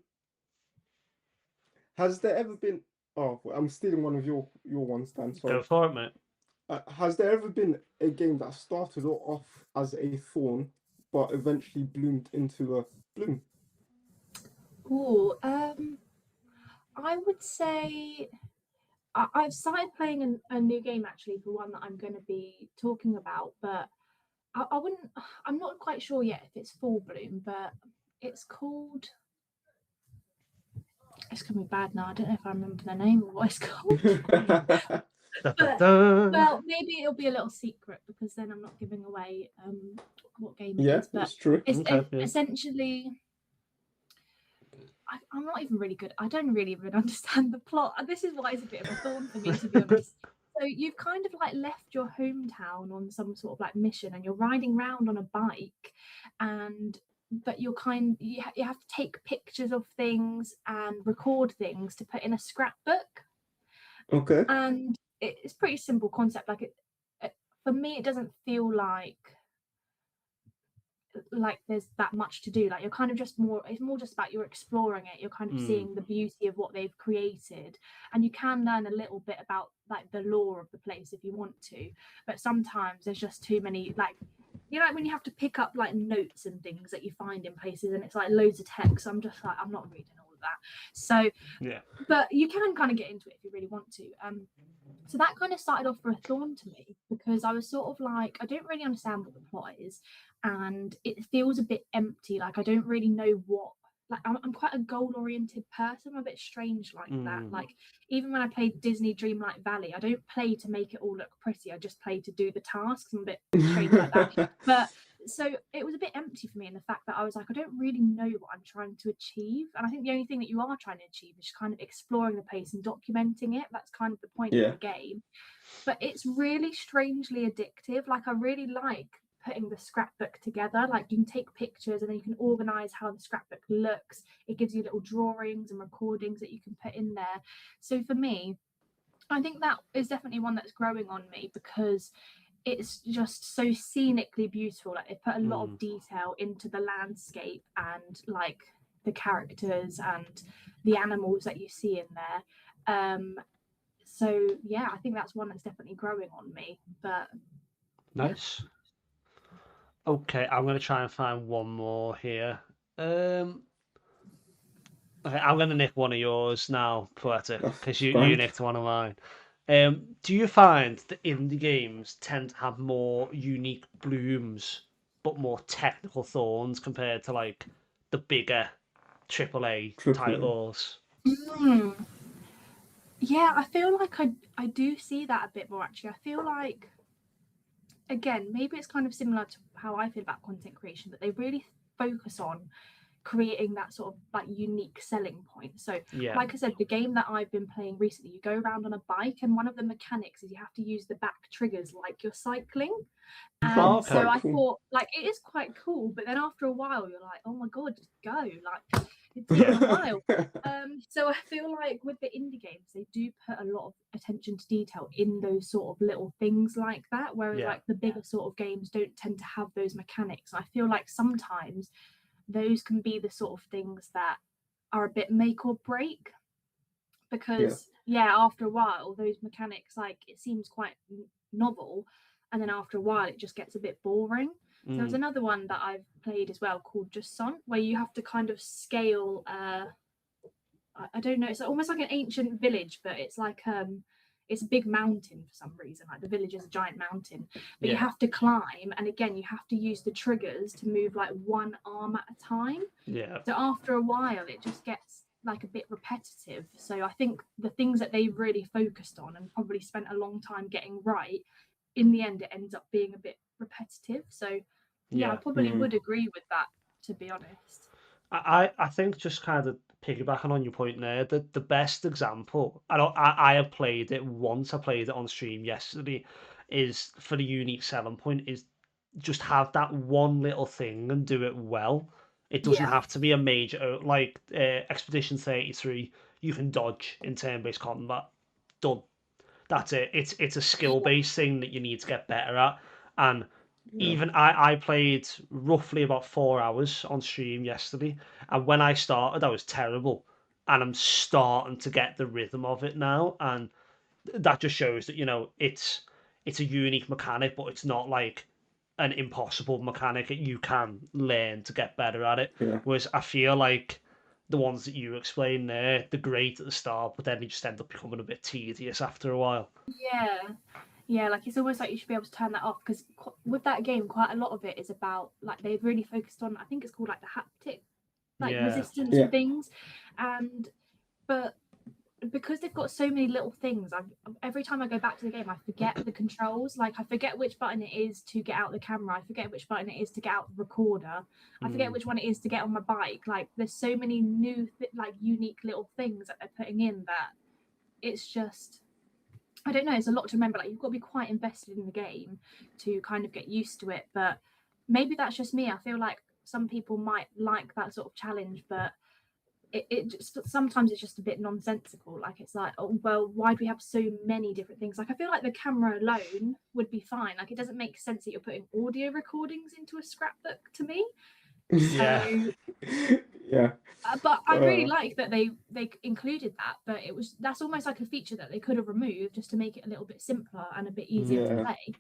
Has there ever been? Oh, I'm stealing one of your ones, Dan. Go Sorry. for it, mate. Has there ever been a game that started off as a thorn, but eventually bloomed into a bloom? Oh, I would say I've started playing a new game actually for one that I'm going to be talking about, but I wouldn't. I'm not quite sure yet if it's full bloom, but it's called. It's gonna be bad now. I don't know if I remember the name of what it's called. Da, da, But da. well, maybe it'll be a little secret because then I'm not giving away what game it Yeah, is. But it's true. it's Okay, yeah. essentially. I'm not even really good. I don't really even understand the plot. And this is why it's a bit of a thorn for me, to be honest. So you've kind of like left your hometown on some sort of like mission, and you're riding around on a bike, and but you have to take pictures of things and record things to put in a scrapbook, Okay. and it's pretty simple concept. Like for me, it doesn't feel like there's that much to do. Like you're kind of just more, it's more just about you're exploring it, you're kind of seeing the beauty of what they've created, and you can learn a little bit about like the lore of the place if you want to, but sometimes there's just too many, like, you know, like when you have to pick up like notes and things that you find in places and it's like loads of text. I'm just like, I'm not reading all of that. So Yeah. but you can kind of get into it if you really want to. So that kind of started off for a thorn to me because I was sort of like, I don't really understand what the plot is, and it feels a bit empty. Like I don't really know what. Like I'm quite a goal-oriented person. I'm a bit strange like that. Like even when I played Disney Dreamlight Valley, I don't play to make it all look pretty. I just play to do the tasks. I'm a bit strange like that. But so it was a bit empty for me in the fact that I was like, I don't really know what I'm trying to achieve. And I think the only thing that you are trying to achieve is kind of exploring the place and documenting it. That's kind of the point Yeah. of the game. But it's really strangely addictive. Like I really like putting the scrapbook together. Like you can take pictures and then you can organize how the scrapbook looks. It gives you little drawings and recordings that you can put in there. So for me, I think that is definitely one that's growing on me because it's just so scenically beautiful. Like they put a lot of detail into the landscape and like the characters and the animals that you see in there. So yeah, I think that's one that's definitely growing on me. But Nice. Okay, I'm gonna try and find one more here. Um, okay, I'm gonna nick one of yours now, Poetic, because That's you grand. nicked one of mine. Do you find that indie games tend to have more unique blooms, but more technical thorns compared to like the bigger AAA Triple A. titles? hmm, yeah, I feel like I do see that a bit more actually. I feel like again, maybe it's kind of similar to how I feel about content creation, that they really focus on creating that sort of like unique selling point. So Yeah. like I said, the game that I've been playing recently, you go around on a bike and one of the mechanics is you have to use the back triggers like you're cycling. Oh, And so okay. I Quite cool. thought like it is quite cool, but then after a while you're like, oh my god, just go. Like it's taking a while. So I feel like with the indie games, they do put a lot of attention to detail in those sort of little things like that, whereas Yeah. like the bigger sort of games don't tend to have those mechanics. I feel like sometimes those can be the sort of things that are a bit make or break, because yeah, after a while those mechanics, like it seems quite novel, and then after a while it just gets a bit boring. There's another one that I've played as well called Jusant, where you have to kind of scale I don't know, it's almost like an ancient village, but it's like it's a big mountain for some reason. Like the village is a giant mountain, but you Yeah. have to climb, and again you have to use the triggers to move like one arm at a time. Yeah. So after a while it just gets like a bit repetitive. So I think the things that they really focused on and probably spent a long time getting right, in the end it ends up being a bit repetitive. So yeah, I Yeah. probably would agree with that, to be honest. I think just kind of piggybacking on your point there, that the best example, I have played it once, I played it on stream yesterday, is for the unique selling point is just have that one little thing and do it well. It doesn't Yeah. have to be a major, like Expedition 33, you can dodge in turn-based combat. Done. That's it. It's a skill-based thing that you need to get better at. And Yeah. even I played roughly about 4 hours on stream yesterday, and when I started, I was terrible, and I'm starting to get the rhythm of it now, and that just shows that it's a unique mechanic, but it's not like an impossible mechanic. You can learn to get better at it. Yeah. Whereas I feel like the ones that you explained there, they're great at the start, but then they just end up becoming a bit tedious after a while. Yeah. Yeah, like it's almost like you should be able to turn that off, because with that game quite a lot of it is about like they've really focused on, I think it's called like the haptic like Yeah. resistance Yeah. and things. And but because they've got so many little things, every time I go back to the game I forget the controls. Like I forget which button it is to get out the camera, I forget which button it is to get out the recorder, I forget which one it is to get on my bike. Like there's so many new like unique little things that they're putting in that it's just, I don't know, it's a lot to remember. Like you've got to be quite invested in the game to kind of get used to it. But maybe that's just me. I feel like some people might like that sort of challenge, but it just sometimes it's just a bit nonsensical. Like it's like, oh well, why do we have so many different things? Like I feel like the camera alone would be fine. Like it doesn't make sense that you're putting audio recordings into a scrapbook to me. Yeah. So Yeah. but I really Uh, like that they included that, but that's almost like a feature that they could have removed just to make it a little bit simpler and a bit easier to yeah. play.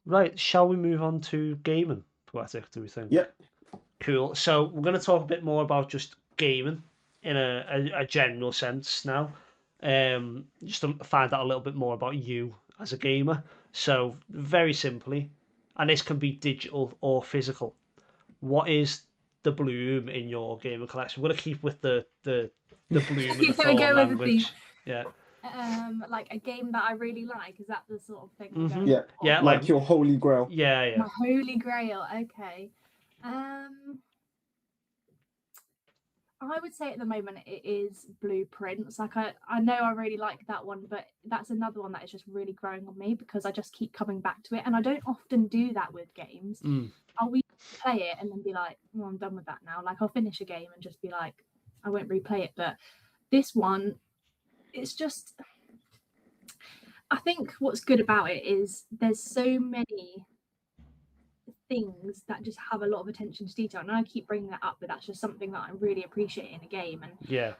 Right, shall we move on to gaming, Poetic, do we think? Yeah. Cool. So we're going to talk a bit more about just gaming in a general sense now. Just to find out a little bit more about you as a gamer. So very simply, and this can be digital or physical. What is the bloom in your gaming collection? We're going to keep with the Bloom and the You're gonna Thorn go with the theme. language. Yeah. Like a game that I really like. Is that the sort of thing we're Mm-hmm. going Yeah. for? Yeah, like Like your holy grail. yeah. My holy grail. Okay. I would say at the moment it is Blueprints. Like I know I really like that one, but that's another one that is just really growing on me because I just keep coming back to it, and I don't often do that with games. I'll replay it and then be like, "Oh, I'm done with that now." Like I'll finish a game and just be like, I won't replay it. But this one, it's just, I think what's good about it is there's so many things that just have a lot of attention to detail, and I keep bringing that up, but that's just something that I really appreciate in a game. And Yeah.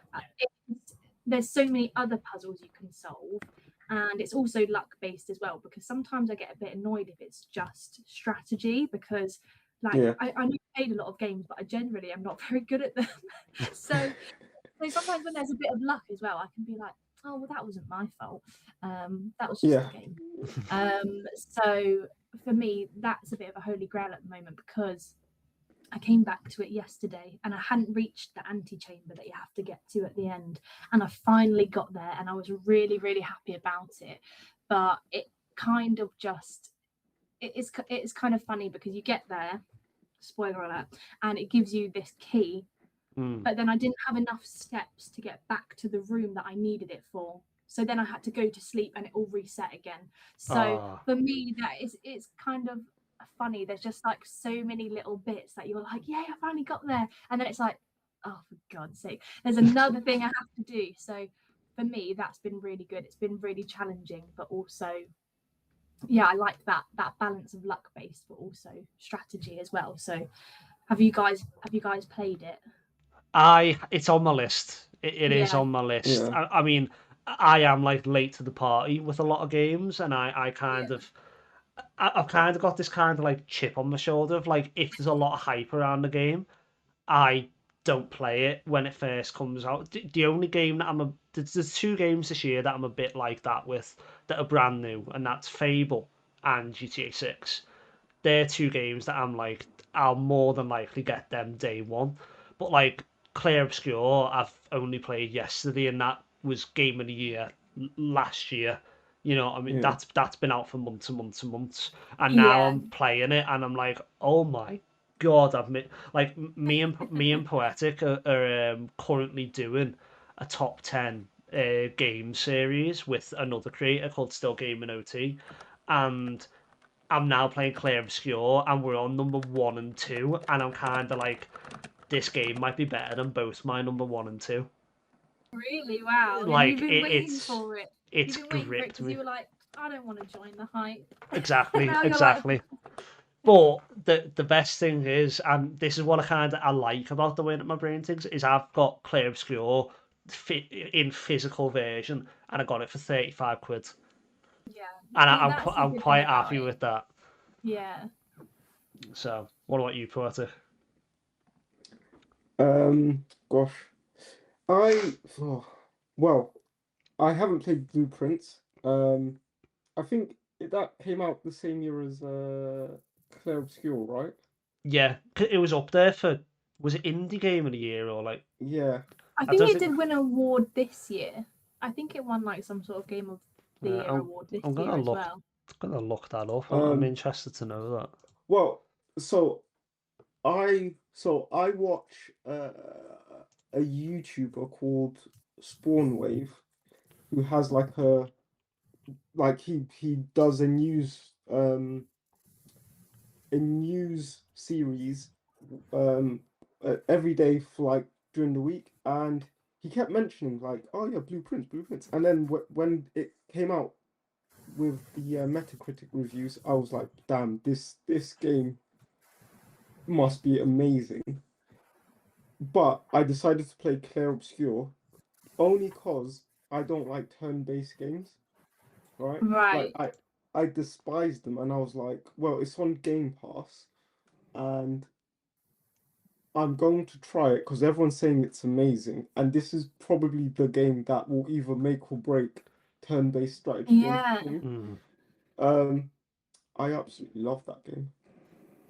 there's so many other puzzles you can solve, and it's also luck based as well, because sometimes I get a bit annoyed if it's just strategy, because like Yeah. I know I've played a lot of games, but I generally am not very good at them. So sometimes when there's a bit of luck as well, I can be like, oh well, that wasn't my fault. That was just Yeah. the game. So for me, that's a bit of a holy grail at the moment, because I came back to it yesterday and I hadn't reached the antechamber that you have to get to at the end. And I finally got there and I was really, really happy about it. But it kind of just, it's kind of funny because you get there, spoiler alert, and it gives you this key. But then I didn't have enough steps to get back to the room that I needed it for. So then I had to go to sleep and it all reset again. So for me, it's kind of funny. There's just like so many little bits that you're like, yeah, I finally got there. And then it's like, oh, for God's sake, there's another thing I have to do. So for me, that's been really good. It's been really challenging, but also, yeah, I like that balance of luck based, but also strategy as well. So have you guys played it? It's on my list. It is Yeah. on my list. Yeah. I mean, I am like late to the party with a lot of games, and I've kind of got this kind of like chip on my shoulder of like, if there's a lot of hype around the game, I don't play it when it first comes out. The only game that there's two games this year that I'm a bit like that with, that are brand new, and that's Fable and GTA 6. They're two games that I'm like, I'll more than likely get them day one. But like Clear Obscure, I've only played yesterday, and that was Game of the Year last year. You know, I mean, Yeah. that's been out for months and months and months, and now Yeah. I'm playing it, and I'm like, oh my God, like me and Poetic are currently doing a top 10 game series with another creator called Still Gaming OT, and I'm now playing Clear Obscure, and we're on number one and two, and I'm kind of like, this game might be better than both my number one and two. Really? Wow. And you've Like been waiting it's for it. it's You've been waiting for it gripped because you me. were like, I don't want to join the hype. And Exactly, now you're like, exactly. But the best thing is, and this is what I like about the way that my brain thinks, is I've got Clear Obscure in physical version, and I got it for 35 quid, yeah. and See, that's the I'm good thing quite about happy it. with that. Yeah. So, what about you, Porter? Gosh, I oh, well, I haven't played Blueprints. I think that came out the same year as Clair Obscur, right? Yeah, it was up there for, was it indie game of the year or like, Yeah. I I think don't it think. did win an award this year. I think it won like some sort of Game of the Uh, Year I'm award this I'm year gonna as look well. gonna look that up. I'm Um. interested to know that. Well, so I watch a YouTuber called Spawnwave who has he does a news series um every day for like during the week, and he kept mentioning like, oh yeah, blueprints, and then when it came out with the Metacritic reviews, I was like, damn, this game must be amazing. But I decided to play Clair Obscur only cause I don't like turn-based games, right? Like Right. I despise them, and I was like, well, it's on Game Pass, and I'm going to try it because everyone's saying it's amazing, and this is probably the game that will either make or break turn-based strategy games Yeah. for me. Mm. Um, I absolutely love that game.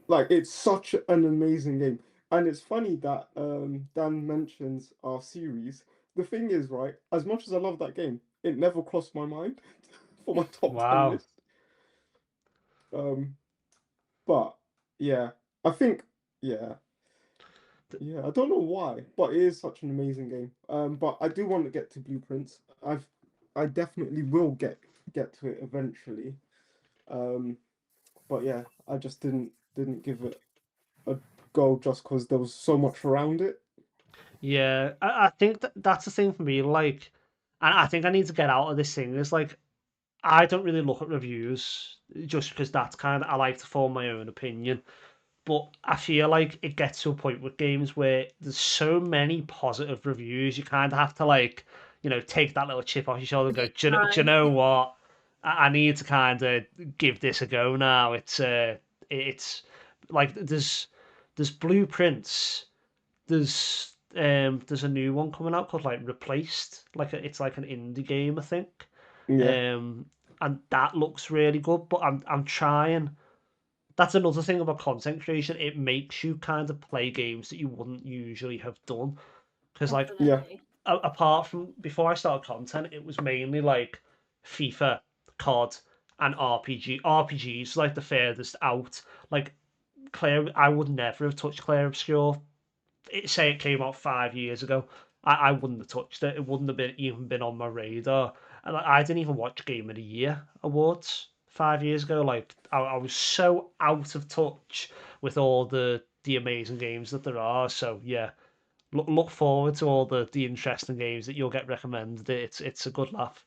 Like, it's such an amazing game, and it's funny that Dan mentions our series. The thing is, right, as much as I love that game, it never crossed my mind for my top 10 Wow. list. Um, but yeah, I think yeah. Yeah, I don't know why, but it is such an amazing game. But I do want to get to Blueprints. I definitely will get to it eventually. Um, but yeah, I just didn't give it a go just because there was so much around it. Yeah, I think that's the thing for me. Like, and I think I need to get out of this thing. Is like, I don't really look at reviews just because that's kind of, I like to form my own opinion. But I feel like it gets to a point with games where there's so many positive reviews, you kind of have to like, take that little chip off your shoulder and go, do Right. you know what? I need to kind of give this a go now. It's like there's blueprints. There's a new one coming out called like Replaced. It's like an indie game, I think. Yeah, Um, and that looks really good. But I'm trying. That's another thing about content creation. It makes you kind of play games that you wouldn't usually have done. Because like yeah, Definitely. apart from before I started content, it was mainly like FIFA, COD, and RPG. RPGs like the furthest out. Like Claire, I would never have touched Claire Obscure. Say it came out 5 years ago. I wouldn't have touched it. It wouldn't have even been on my radar. And I didn't even watch Game of the Year awards 5 years ago. Like I was so out of touch with all the amazing games that there are. So yeah, look forward to all the interesting games that you'll get recommended. It's a good laugh.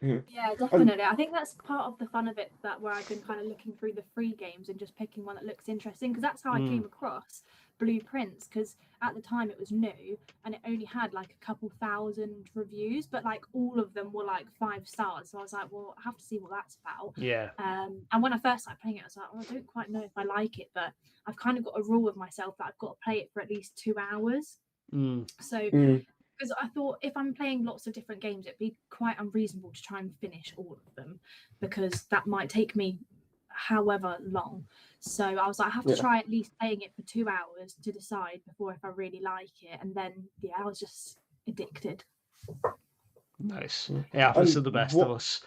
yeah. Yeah, And definitely. I think that's part of the fun of it, that where I've been kind of looking through the free games and just picking one that looks interesting, because that's how I Mm, came across Blueprints, because at the time it was new and it only had like a couple thousand reviews, but like all of them were like 5 stars. So I was like, well, I have to see what that's about. yeah. And when I first started playing it, I was like, well, I don't quite know if I like it, but I've kind of got a rule with myself that I've got to play it for at least 2 hours. Mm, So mm, because I thought if I'm playing lots of different games, it'd be quite unreasonable to try and finish all of them, because that might take me however long. So I was like, I have to yeah, try at least playing it for 2 hours to decide before if I really like it. And then, yeah, I was just addicted. nice. yeah. It happens to And the best of what us.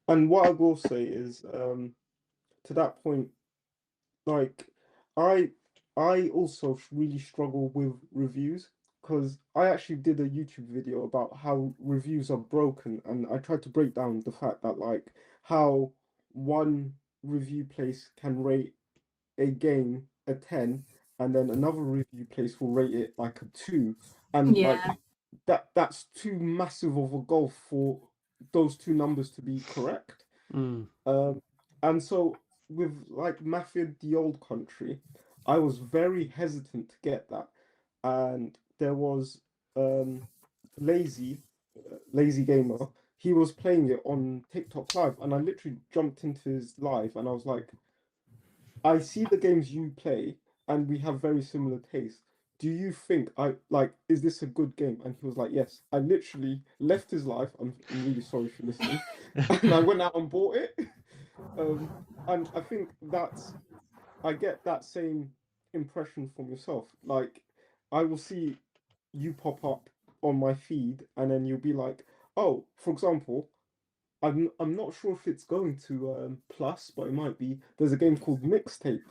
I will say is, to that point, like I I also really struggle with reviews, because I actually did a YouTube video about how reviews are broken, and I tried to break down the fact that like how one review place can rate a game a 10, and then another review place will rate it like a 2, and Yeah. like that's too massive of a gulf for those two numbers to be correct. Mm, um, and so with like Mafia the Old Country, I was very hesitant to get that. And there was um Lazy Gamer. He was playing it on TikTok live, and I literally jumped into his live and I was like, I see the games you play and we have very similar tastes. Do you think I like, is this a good game? And he was like, yes. I literally left his life. I'm really sorry for listening. And I went out and bought it. Um, and I think I get that same impression from yourself. Like, I will see you pop up on my feed, and then you'll be like, oh, for example, I'm not sure if it's going to Plus, but it might be. There's a game called Mixtape,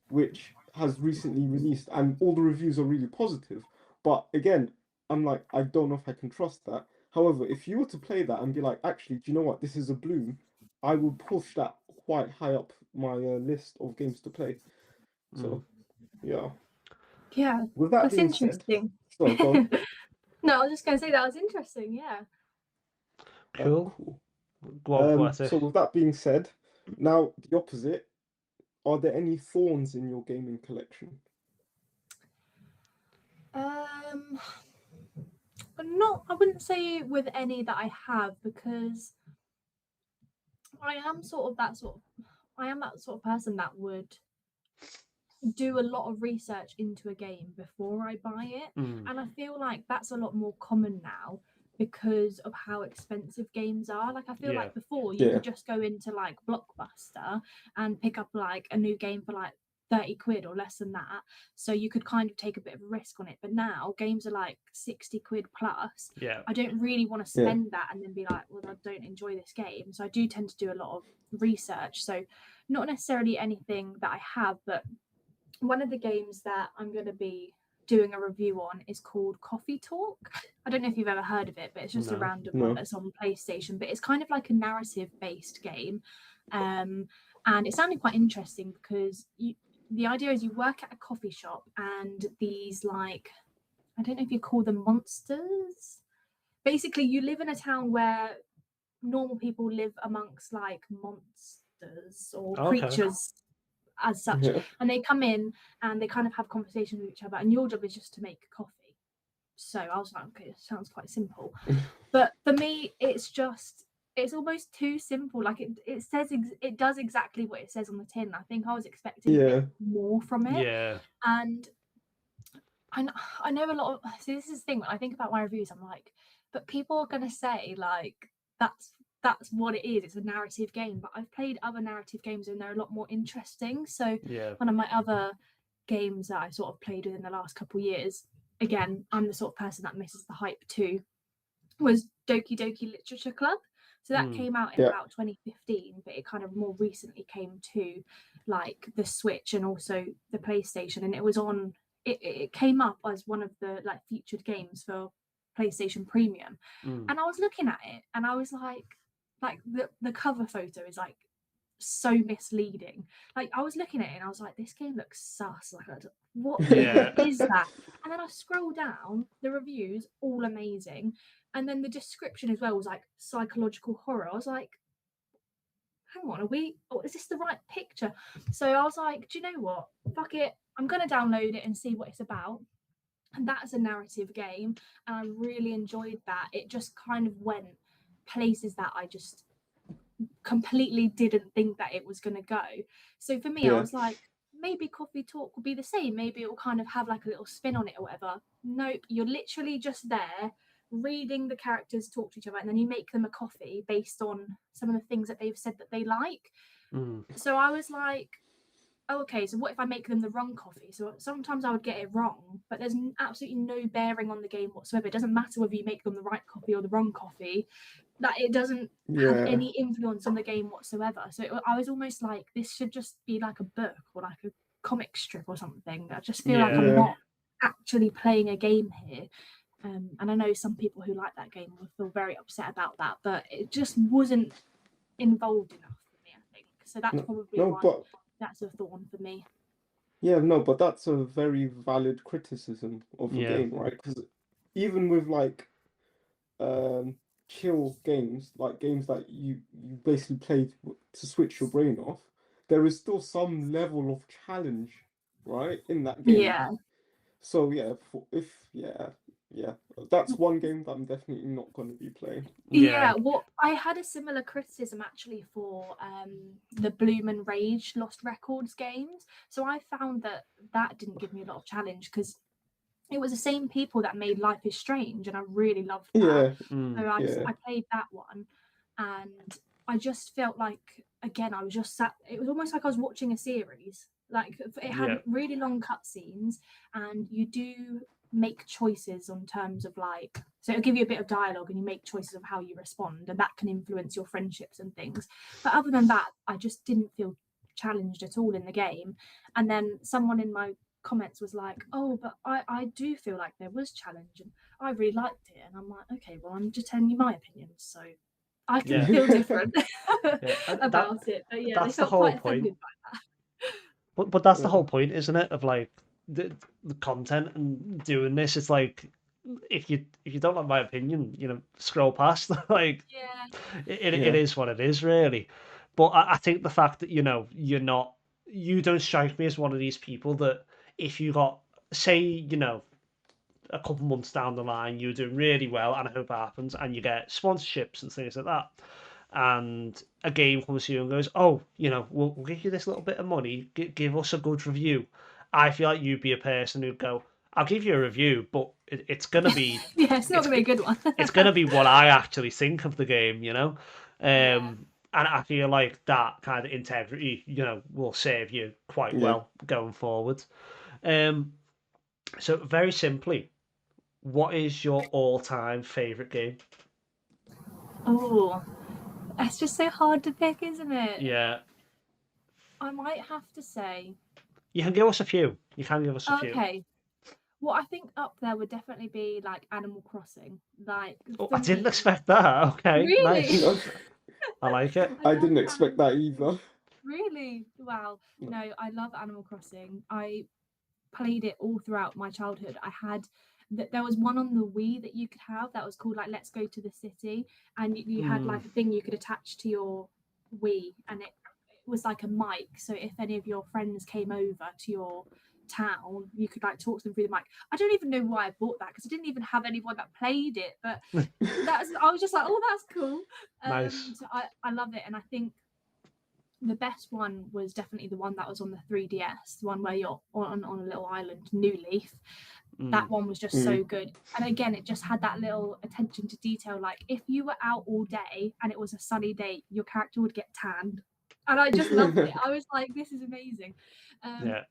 which has recently released, and all the reviews are really positive. But again, I'm like, I don't know if I can trust that. However, if you were to play that and be like, actually, do you know what? This is a Bloom, I would push that quite high up my list of games to play. mm. So, yeah. Yeah, With that that's being said, interesting. sorry, go on. No, I was just going to say that was interesting. Yeah. Cool. Cool. Go on, Poetic. So with that being said, now the opposite. Are there any thorns in your gaming collection? Um, not, I wouldn't say with any that I have, because I am that sort of person that would do a lot of research into a game before I buy it. Mm, And I feel like that's a lot more common now because of how expensive games are. Like I feel yeah. like before you Yeah, could just go into like Blockbuster and pick up like a new game for like 30 quid or less than that. So you could kind of take a bit of a risk on it. But now games are like 60 quid plus. Yeah. I don't really want to yeah, spend that and then be like, well, I don't enjoy this game. So I do tend to do a lot of research. So not necessarily anything that I have, but one of the games that I'm going to be doing a review on is called Coffee Talk. I don't know if you've ever heard of it, but it's just a No. random one no, that's on PlayStation. But it's kind of like a narrative based game. And it sounded quite interesting because the idea is you work at a coffee shop and these, like, I don't know if you call them monsters. Basically, you live in a town where normal people live amongst like monsters or Okay. creatures as such, yeah, and they come in and they kind of have conversations with each other, and your job is just to make coffee. So I was like, okay, it sounds quite simple. But for me, it's almost too simple. Like it does exactly what it says on the tin. I think I was expecting a bit more from it. Yeah. And I know a lot of, so this is the thing, when I think about my reviews, I'm like, but people are gonna say like that's what it is. It's a narrative game. But I've played other narrative games and they're a lot more interesting. So Yeah. one of my other games that I sort of played within the last couple of years, again, I'm the sort of person that misses the hype too, was Doki Doki Literature Club. So that came out in about 2015, but it kind of more recently came to like the Switch and also the PlayStation, and it was on. It came up as one of the like featured games for PlayStation Premium, and I was looking at it and I was like the cover photo is like so misleading. Like I was looking at it and I was like, this game looks sus. Like, what Yeah. is that? And then I scroll down, the reviews all amazing, and then the description as well was like psychological horror. I was like, hang on, is this the right picture? So I was like, do you know what? Fuck it. I'm gonna download it and see what it's about. And that's a narrative game, and I really enjoyed that. It just kind of went places that I just completely didn't think that it was going to go. So for me, I was like, maybe Coffee Talk will be the same. Maybe it will kind of have like a little spin on it or whatever. Nope, you're literally just there reading the characters talk to each other, and then you make them a coffee based on some of the things that they've said that they like. So I was like, oh, okay, so what if I make them the wrong coffee? So sometimes I would get it wrong, but there's absolutely no bearing on the game whatsoever. It doesn't matter whether you make them the right coffee or the wrong coffee. That it doesn't have any influence on the game whatsoever. So I was almost like, this should just be like a book or like a comic strip or something. I just feel like I'm not actually playing a game here. And I know some people who like that game will feel very upset about that, but it just wasn't involved enough for me, I think. So that's probably why that's a thorn for me. Yeah, no, but that's a very valid criticism of a game, right? Because even with like chill games, like games that you basically play to switch your brain off, there is still some level of challenge, right, in that game. Yeah. So yeah, that's one game that I'm definitely not going to be playing. Yeah, well, I had a similar criticism actually for the Bloom and Rage Lost Records games. So I found that didn't give me a lot of challenge because it was the same people that made Life is Strange, and I really loved that. So I played that one, and I just felt like, again, I was just sat. It was almost like I was watching a series. Like it had really long cutscenes, and you do make choices on terms of like, so it'll give you a bit of dialogue and you make choices of how you respond, and that can influence your friendships and things. But other than that, I just didn't feel challenged at all in the game. And then someone in my comments was like, oh, but I do feel like there was challenge and I really liked it. And I'm like, okay, well, I'm just telling you my opinion, so I can feel different about it. But yeah, that's they felt the whole quite point. offended by that. But that's the whole point, isn't it? Of like the content and doing this. It's like if you don't like my opinion, scroll past. Like it is what it is, really. But I think the fact that you don't strike me as one of these people that if you got, say, a couple months down the line, you're doing really well, and I hope it happens, and you get sponsorships and things like that. And a game comes to you and goes, oh, we'll give you this little bit of money, give us a good review. I feel like you'd be a person who'd go, I'll give you a review, but it's going to be... it's not going to be a good one. It's going to be what I actually think of the game, And I feel like that kind of integrity, will serve you quite well going forward. So very simply, what is your all-time favourite game? Oh, that's just so hard to pick, isn't it? Yeah. I might have to say... You can give us a few. You can give us a few. Okay. Well, I think up there would definitely be like Animal Crossing. Like, I didn't expect that. Okay, really? Nice. I like it. I didn't expect that either. Really? Wow. No, I love Animal Crossing. I played it all throughout my childhood. There was one on the Wii that you could have that was called like Let's Go to the City, and you had like a thing you could attach to your Wii, and it was like a mic. So if any of your friends came over to your town, you could like talk to them through the mic. I don't even know why I bought that, because I didn't even have anyone that played it, but I was just like, oh, that's cool. Nice. So I love it, and I think the best one was definitely the one that was on the 3DS, the one where you're on a little island, New Leaf. That one was just so good. And again, it just had that little attention to detail. Like if you were out all day and it was a sunny day, your character would get tanned. And I just loved it. I was like, this is amazing.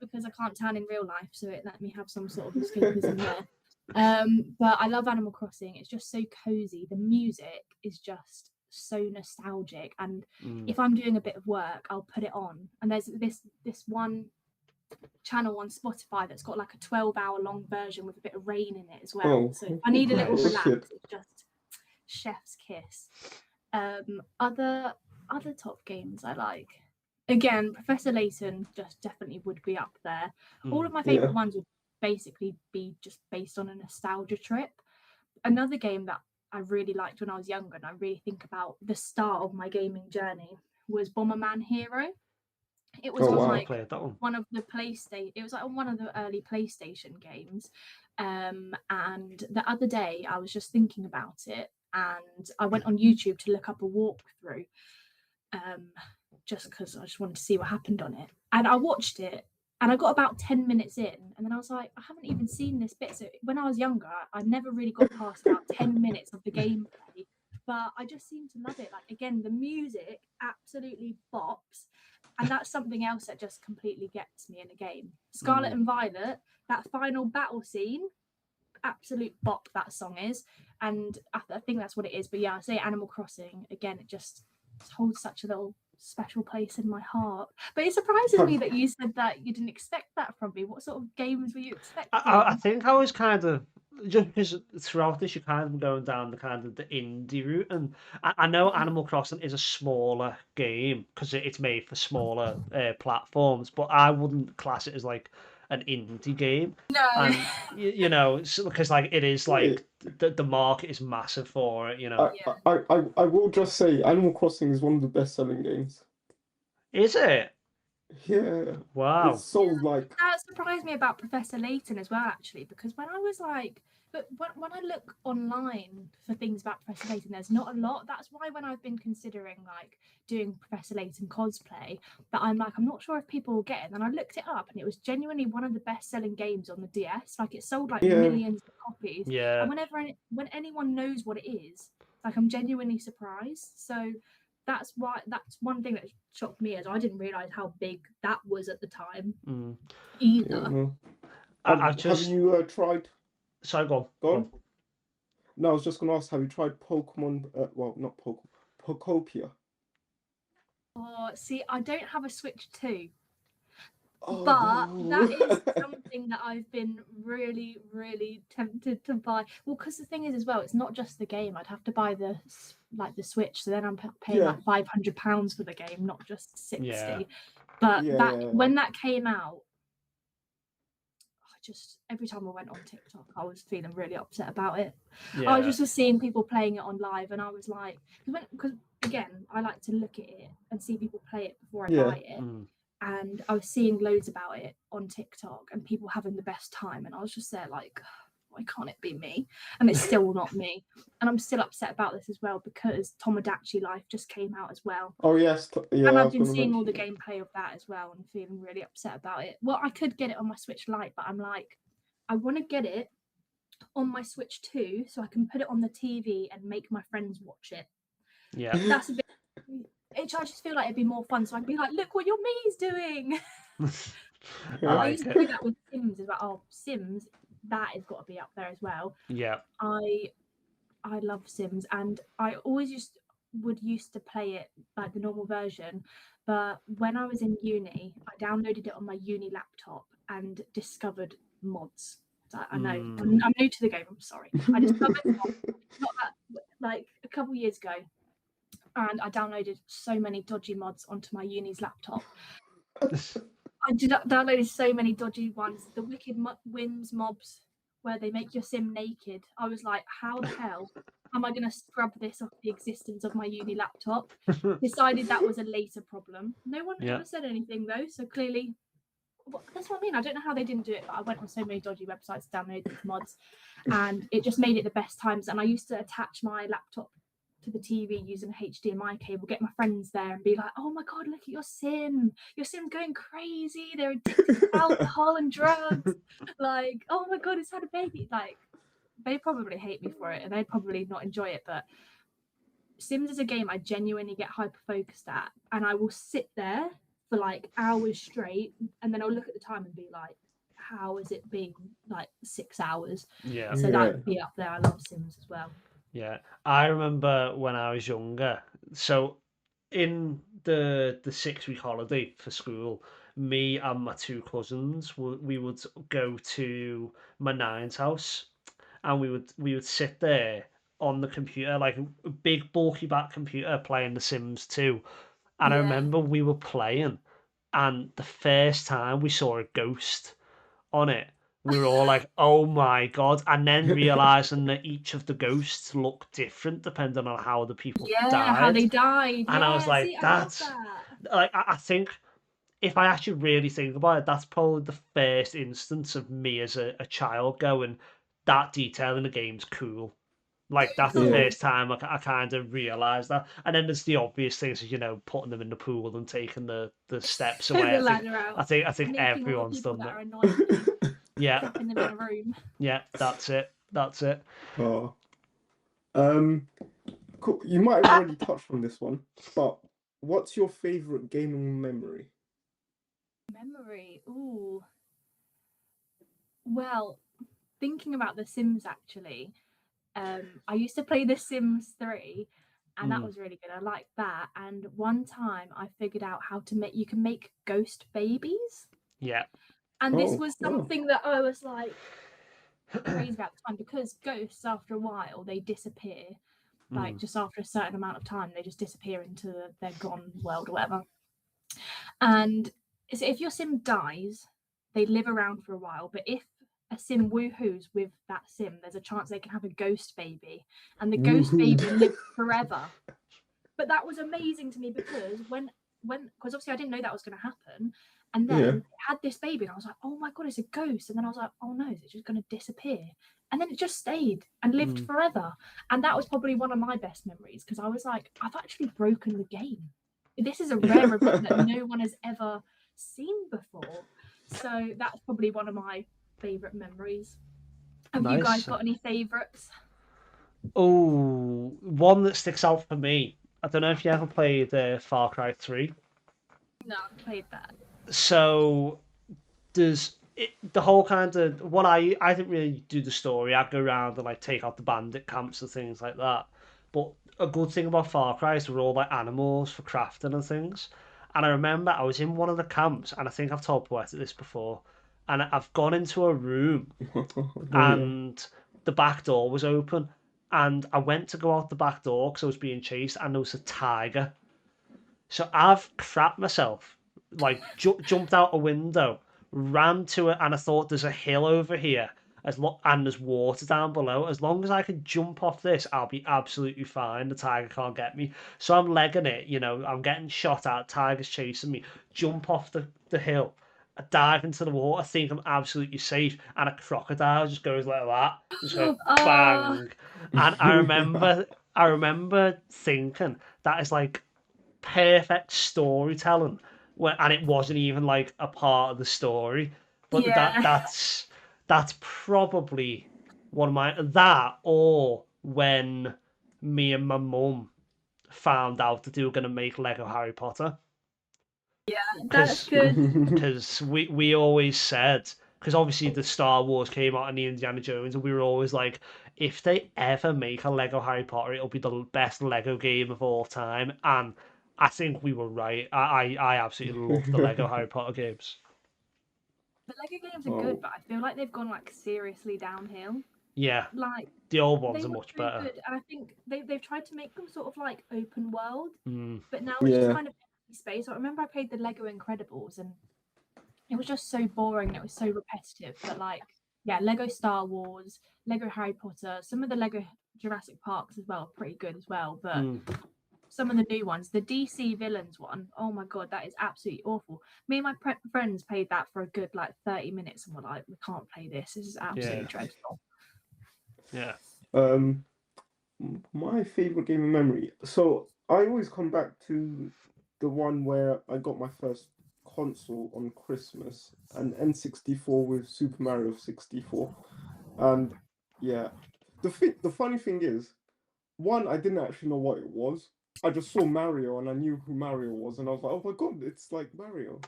Because I can't tan in real life, so it let me have some sort of escapism there. But I love Animal Crossing. It's just so cozy. The music is just so nostalgic. And if I'm doing a bit of work, I'll put it on. And there's this one channel on Spotify that's got like a 12-hour long version with a bit of rain in it as well. So if I need a little relax, it's just chef's kiss. Other top games I like, again, Professor Layton just definitely would be up there. All of my favorite ones would basically be just based on a nostalgia trip. Another game that I really liked when I was younger, and I really think about the start of my gaming journey, was Bomberman Hero. It was on like one of the PlayStation. It was like on one of the early PlayStation games. And the other day I was just thinking about it, and I went on YouTube to look up a walkthrough, just because I just wanted to see what happened on it. And I watched it, and I got about 10 minutes in, and then I was like, I haven't even seen this bit. So when I was younger, I never really got past about 10 minutes of the gameplay, but I just seem to love it. Like, again, the music absolutely bops. And that's something else that just completely gets me in a game. Scarlet and Violet, that final battle scene, absolute bop that song is. And I think that's what it is. But yeah, I say Animal Crossing, again, it just holds such a little special place in my heart. But it surprises me that you said that you didn't expect that from me. What sort of games were you expecting? I think I was kind of, just because throughout this you're kind of going down the kind of the indie route, and I know Animal Crossing is a smaller game because it's made for smaller platforms, but I wouldn't class it as like an indie game. No. And you know, because like it is like the market is massive for it, you know. I will just say Animal Crossing is one of the best-selling games. Is it? Yeah. Wow. It's so like that surprised me about Professor Layton as well, actually, because when I was like, but when I look online for things about Professor Layton, there's not a lot. That's why when I've been considering like doing Professor Layton cosplay, that I'm like, I'm not sure if people will get it. And I looked it up, and it was genuinely one of the best-selling games on the DS. Like it sold like millions of copies. Yeah. And when anyone knows what it is, like I'm genuinely surprised. So that's one thing that shocked me, as I didn't realize how big that was at the time either. Have you tried? Sorry, go on. No, I was just going to ask, have you tried Pokemon? Well, not Pokemon, Pokopia. Oh, see, I don't have a Switch 2. Oh, but no. that is something that I've been really, really tempted to buy. Well, because the thing is as well, it's not just the game. I'd have to buy the Switch, so then I'm paying like £500 for the game, not just 60. Yeah. But when that came out, every time I went on TikTok, I was feeling really upset about it. Yeah. I was just seeing people playing it on live, and I was like, because again, I like to look at it and see people play it before I buy it. And I was seeing loads about it on TikTok and people having the best time, and I was just there like, why can't it be me? And it's still not me. And I'm still upset about this as well, because Tomodachi Life just came out as well. Oh yes, and I've been seeing all the gameplay of that as well and feeling really upset about it. Well, I could get it on my Switch Lite, but I'm like, I want to get it on my Switch 2 so I can put it on the TV and make my friends watch it. Yeah. That's a bit... I just feel like it'd be more fun, so I'd be like, look what your Mii's doing. I used to do that with Sims as well. Oh, Sims, that has got to be up there as well. Yeah. I love Sims, and I always used to play it like the normal version, but when I was in uni, I downloaded it on my uni laptop and discovered mods. I know I'm new to the game. I'm sorry. I discovered mods, like a couple years ago. And I downloaded so many dodgy mods onto my uni's laptop. I downloaded so many dodgy ones. The Wicked Whims mobs, where they make your sim naked. I was like, how the hell am I going to scrub this off the existence of my uni laptop? Decided that was a later problem. No one ever said anything though, so clearly that's what I mean. I don't know how they didn't do it, but I went on so many dodgy websites, downloaded these mods, and it just made it the best times. And I used to attach my laptop to the TV using a HDMI cable, get my friends there and be like, oh my God, look at your sim. Your sim's going crazy. They're addicted to alcohol and drugs. Like, oh my God, it's had a baby. Like, they probably hate me for it and they'd probably not enjoy it. But Sims is a game I genuinely get hyper focused at. And I will sit there for like hours straight. And then I'll look at the time and be like, how has it been like 6 hours? Yeah. So that would be up there. I love Sims as well. Yeah, I remember when I was younger. So in the 6 week holiday for school, me and my two cousins we would go to my nine's house, and we would sit there on the computer, like a big bulky back computer, playing The Sims 2. And I Yeah. remember we were playing, and the first time we saw a ghost on it, we were all like, "Oh my God!" And then realizing that each of the ghosts looked different depending on how the people Yeah, how they died. died. And I was Yeah, like, see, I love "That's that. like I think if I actually really think about it, that's probably the first instance of me as a child going, that detail in the game's cool." Like that's the Yeah. first time I kind of realized that. And then there's the obvious things, putting them in the pool and taking the steps away. The ladder out. I think Making all the everyone's people done that that. are annoying you, Yeah, trapping them in a room. yeah, that's it. That's it. Oh. Cool. You might have already touched on this one, but what's your favorite gaming memory? Memory. Ooh. Well, thinking about The Sims actually, I used to play The Sims 3 and that was really good. I liked that. And one time I figured out how to you can make ghost babies. Yeah. And this Oh, was wow. something that I was like crazy about the time, because ghosts after a while they disappear. Like just after a certain amount of time, they just disappear into their gone world or whatever. And so if your sim dies, they live around for a while. But if a sim woohoos with that sim, there's a chance they can have a ghost baby, and the ghost Woohoo. baby lives forever. But that was amazing to me because because obviously I didn't know that was going to happen. And then Yeah. it had this baby, and I was like, oh my God, it's a ghost. And then I was like, oh no, is it just going to disappear? And then it just stayed and lived forever. And that was probably one of my best memories, because I was like, I've actually broken the game. This is a rare event that no one has ever seen before. So that's probably one of my favourite memories. Have you guys got any favourites? Oh, one that sticks out for me. I don't know if you ever played Far Cry 3. No, I've played that. So there's the whole kind of I didn't really do the story. I'd go around and like take out the bandit camps and things like that. But a good thing about Far Cry is we're all like animals for crafting and things. And I remember I was in one of the camps, and I think I've told Poetic this before. And I've gone into a room, Oh, yeah. and the back door was open, and I went to go out the back door because I was being chased, and there was a tiger. So I've crapped myself, like jumped out a window, ran to it, and I thought there's a hill over here, and there's water down below. As long as I can jump off this, I'll be absolutely fine. The tiger can't get me. So I'm legging it, I'm getting shot at, tiger's chasing me, jump off the hill, I dive into the water, think I'm absolutely safe, and a crocodile just goes like that, just goes bang. And I remember thinking that is like perfect storytelling, and it wasn't even like a part of the story. But Yeah. that's probably one of that, or when me and my mum found out that they were going to make Lego Harry Potter. Yeah, that's good. Because we always said, because obviously the Star Wars came out and the Indiana Jones, and we were always like, if they ever make a Lego Harry Potter, it'll be the best Lego game of all time. And I think we were right. I absolutely love the Lego Harry Potter games. The Lego games are good, but I feel like they've gone like seriously downhill. Yeah, Like the old ones they are were much so better. good, and I think they've tried to make them sort of like open world, Mm. but now it's Yeah. just kind of empty space. I remember I played the Lego Incredibles, and it was just so boring and it was so repetitive. But like, yeah, Lego Star Wars, Lego Harry Potter, some of the Lego Jurassic Parks as well, are pretty good as well. But some of the new ones. The DC villains one, oh my god, that is absolutely awful. Me and my friends played that for a good like 30 minutes and we're like, we can't play this. This is absolutely dreadful. Yeah. My favorite gaming memory. So I always come back to the one where I got my first console on Christmas, an N64 with Super Mario 64. And yeah, the funny thing is, one, I didn't actually know what it was. I just saw Mario and I knew who Mario was, and I was like, oh my god, it's like Mario.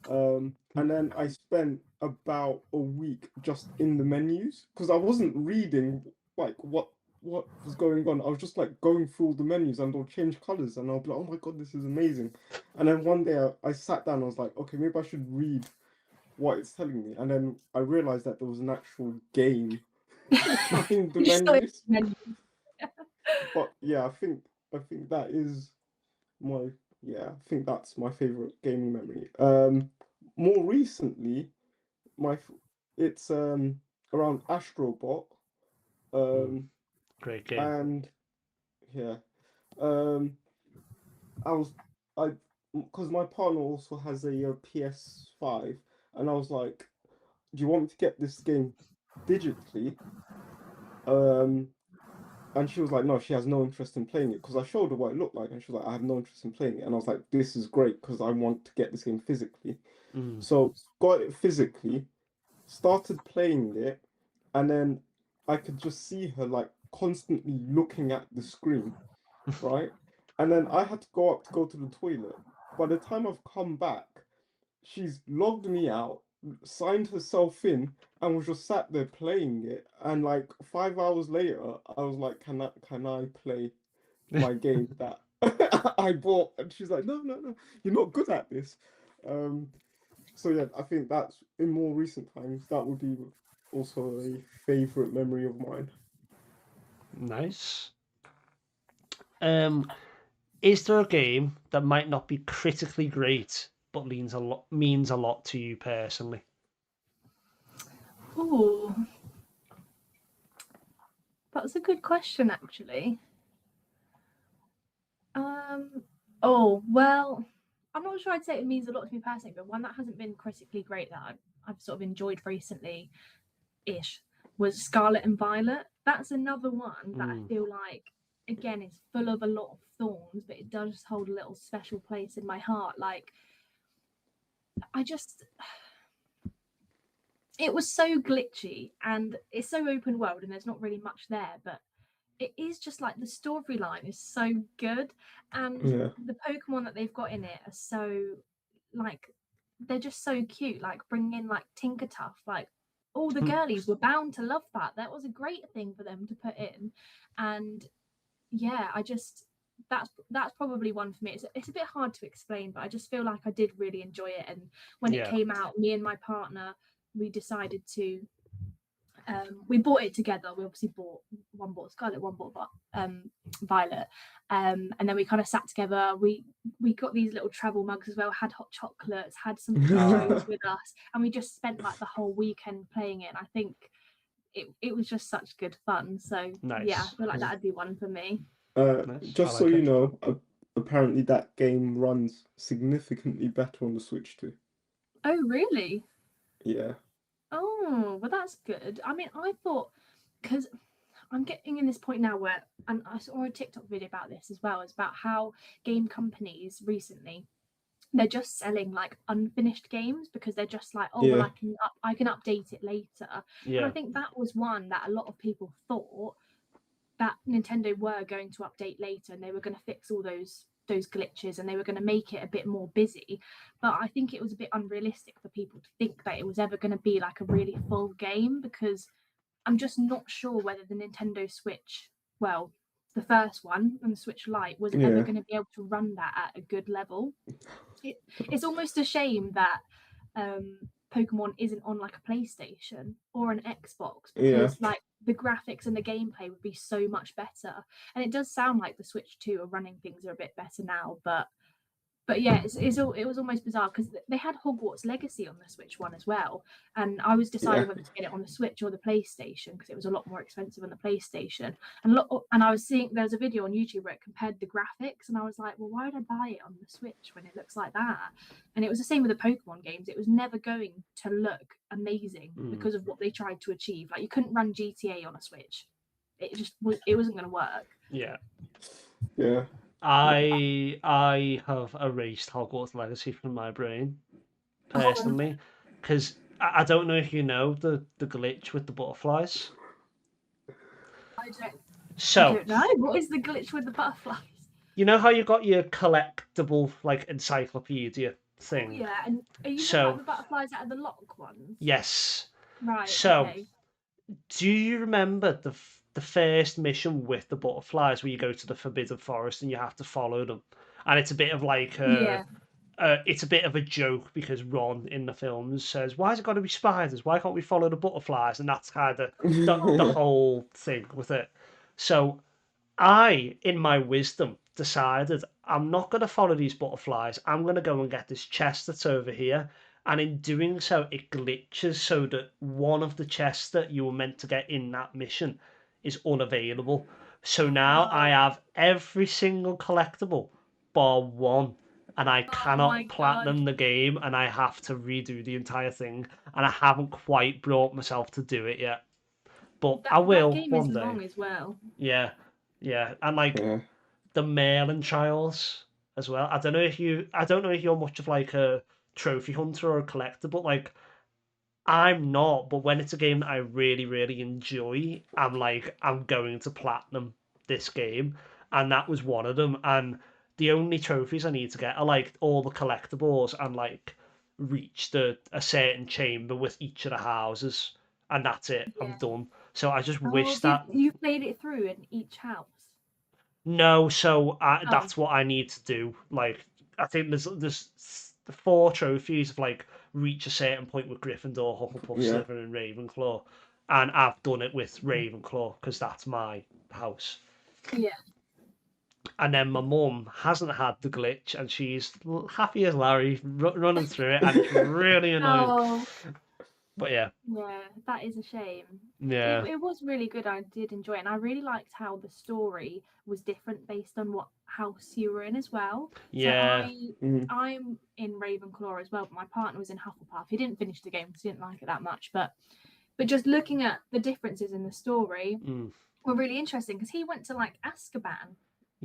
And then I spent about a week just in the menus because I wasn't reading like what was going on. I was just like going through all the menus and they'll change colors, and I'll be like, oh my god, this is amazing. And then one day I sat down, I was like, okay, maybe I should read what it's telling me, and then I realized that there was an actual game behind the menus. But yeah, I think that is my I think that's my favorite gaming memory. More recently, it's around Astrobot. Great game. And yeah, um, I was I because my partner also has a PS5, and I was like, "Do you want me to get this game digitally?" Um, And she was like, no, she has no interest in playing it because I showed her what it looked like, and she was like, I have no interest in playing it. And I was like, this is great because I want to get this game physically. So got it physically, started playing it, and then I could just see her like constantly looking at the screen, right? And then I had to go up to go to the toilet. By the time I've come back, she's logged me out, signed herself in, and was just sat there playing it. And like 5 hours later, I was like, "Can I play my game that I bought?" And she's like, "No, no, no, you're not good at this." So yeah, I think that's in more recent times that would be also a favorite memory of mine. Nice. Is there a game that might not be critically great but means a lot to you personally? Ooh, that's a good question, actually. Oh well, I'm not sure I'd say it means a lot to me personally, but one that hasn't been critically great that I've sort of enjoyed recently-ish was Scarlet and Violet. That's another one that I feel like, again, is full of a lot of thorns, but it does hold a little special place in my heart. Like, it was so glitchy and it's so open world and there's not really much there, but it is just like the storyline is so good, and the Pokemon that they've got in it are so like they're just so cute. Like bringing in like Tinkertuff, like all the girlies were bound to love that. That was a great thing for them to put in, and yeah, that's probably one for me. It's a bit hard to explain, but I just feel like I did really enjoy it. And when it came out, me and my partner, we decided to we bought it together. We obviously bought Scarlet, one bought Violet, and then we kind of sat together. We got these little travel mugs as well, had hot chocolates, had some photos with us, and we just spent like the whole weekend playing it. And I think it was just such good fun. So yeah, I feel like that'd be one for me. Just so you know, apparently that game runs significantly better on the Switch too. Oh really? Yeah. Oh, well, that's good. I mean, I thought, because I'm getting in this point now where, and I saw a TikTok video about this as well, is about how game companies recently, they're just selling like unfinished games because they're just like, oh, well, I can update it later. And I think that was one that a lot of people thought that Nintendo were going to update later and they were going to fix all those glitches and they were going to make it a bit more busy, but I think it was a bit unrealistic for people to think that it was ever going to be like a really full game, because I'm just not sure whether the Nintendo Switch, well, the first one and the Switch Lite, was ever going to be able to run that at a good level. It's almost a shame that Pokemon isn't on like a PlayStation or an Xbox, because like the graphics and the gameplay would be so much better. And it does sound like the Switch 2 are running things are a bit better now, but But yeah, it was almost bizarre because they had Hogwarts Legacy on the Switch one as well, and I was deciding whether to get it on the Switch or the PlayStation because it was a lot more expensive on the PlayStation. And I was seeing there was a video on YouTube where it compared the graphics, and I was like, well, why would I buy it on the Switch when it looks like that? And it was the same with the Pokemon games; it was never going to look amazing because of what they tried to achieve. Like you couldn't run GTA on a Switch; it wasn't going to work. Yeah. Yeah. I have erased Hogwarts Legacy from my brain personally because I don't know if you know the glitch with the butterflies. I So don't know what is the glitch with the butterflies. you know how you got your collectible like encyclopedia thing? Yeah, and are you talking So about the butterflies out of the lock ones? yes. Right. So Okay. do you remember the first mission with the butterflies where you go to the Forbidden Forest and you have to follow them? And it's a bit of like Yeah. it's a bit of a joke because Ron in the films says, "Why has it got to be spiders? Why can't we follow the butterflies?" And that's kind of the whole thing with it. So I, in my wisdom, decided I'm not going to follow these butterflies. I'm going to go and get this chest that's over here. And in doing so, it glitches so that one of the chests that you were meant to get in that mission is unavailable. So now I have every single collectible bar one, and I Oh my cannot god. platinum the game, and I have to redo the entire thing. And I haven't quite brought myself to do it yet, but I That will game is one day. long as well. Yeah, yeah, and like Yeah. the Merlin trials as well. I don't know if you're much of like a trophy hunter or a collector, but like I'm not. But when it's a game that I really, really enjoy, I'm going to platinum this game, and that was one of them. And the only trophies I need to get are like all the collectibles and like reach a certain chamber with each of the houses, and that's it. I'm Yeah. done. So I just Oh, wish that you played it through in each house? No, so Oh. that's what I need to do. Like, I think the four trophies of like reach a certain point with Gryffindor, Hufflepuff, Yeah. Slytherin, and Ravenclaw, and I've done it with Ravenclaw because that's my house. Yeah. And then my mum hasn't had the glitch, and she's happy as Larry running through it, and it's really annoying. Oh. But yeah, Yeah, that is a shame. yeah, It was really good. I did enjoy it, and I really liked how the story was different based on what house you were in as well. So yeah, I'm in Ravenclaw as well, but my partner was in Hufflepuff. He didn't finish the game because he didn't like it that much, but just looking at the differences in the story mm, were really interesting because he went to like Azkaban.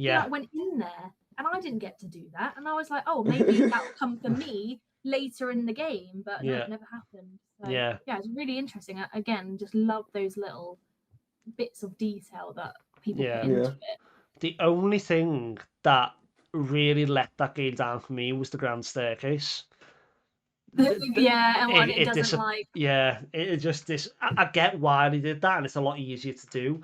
He yeah, like went in there, and I didn't get to do that. And I was like, oh, maybe that'll come for me later in the game, but no, yeah, it never happened. So yeah, yeah, it's really interesting. Again, just love those little bits of detail that people put yeah. into Yeah. it. The only thing that really let that game down for me was the grand staircase. Yeah, and what it It doesn't dis like. yeah, it just this. I get why they did that, and it's a lot easier to do.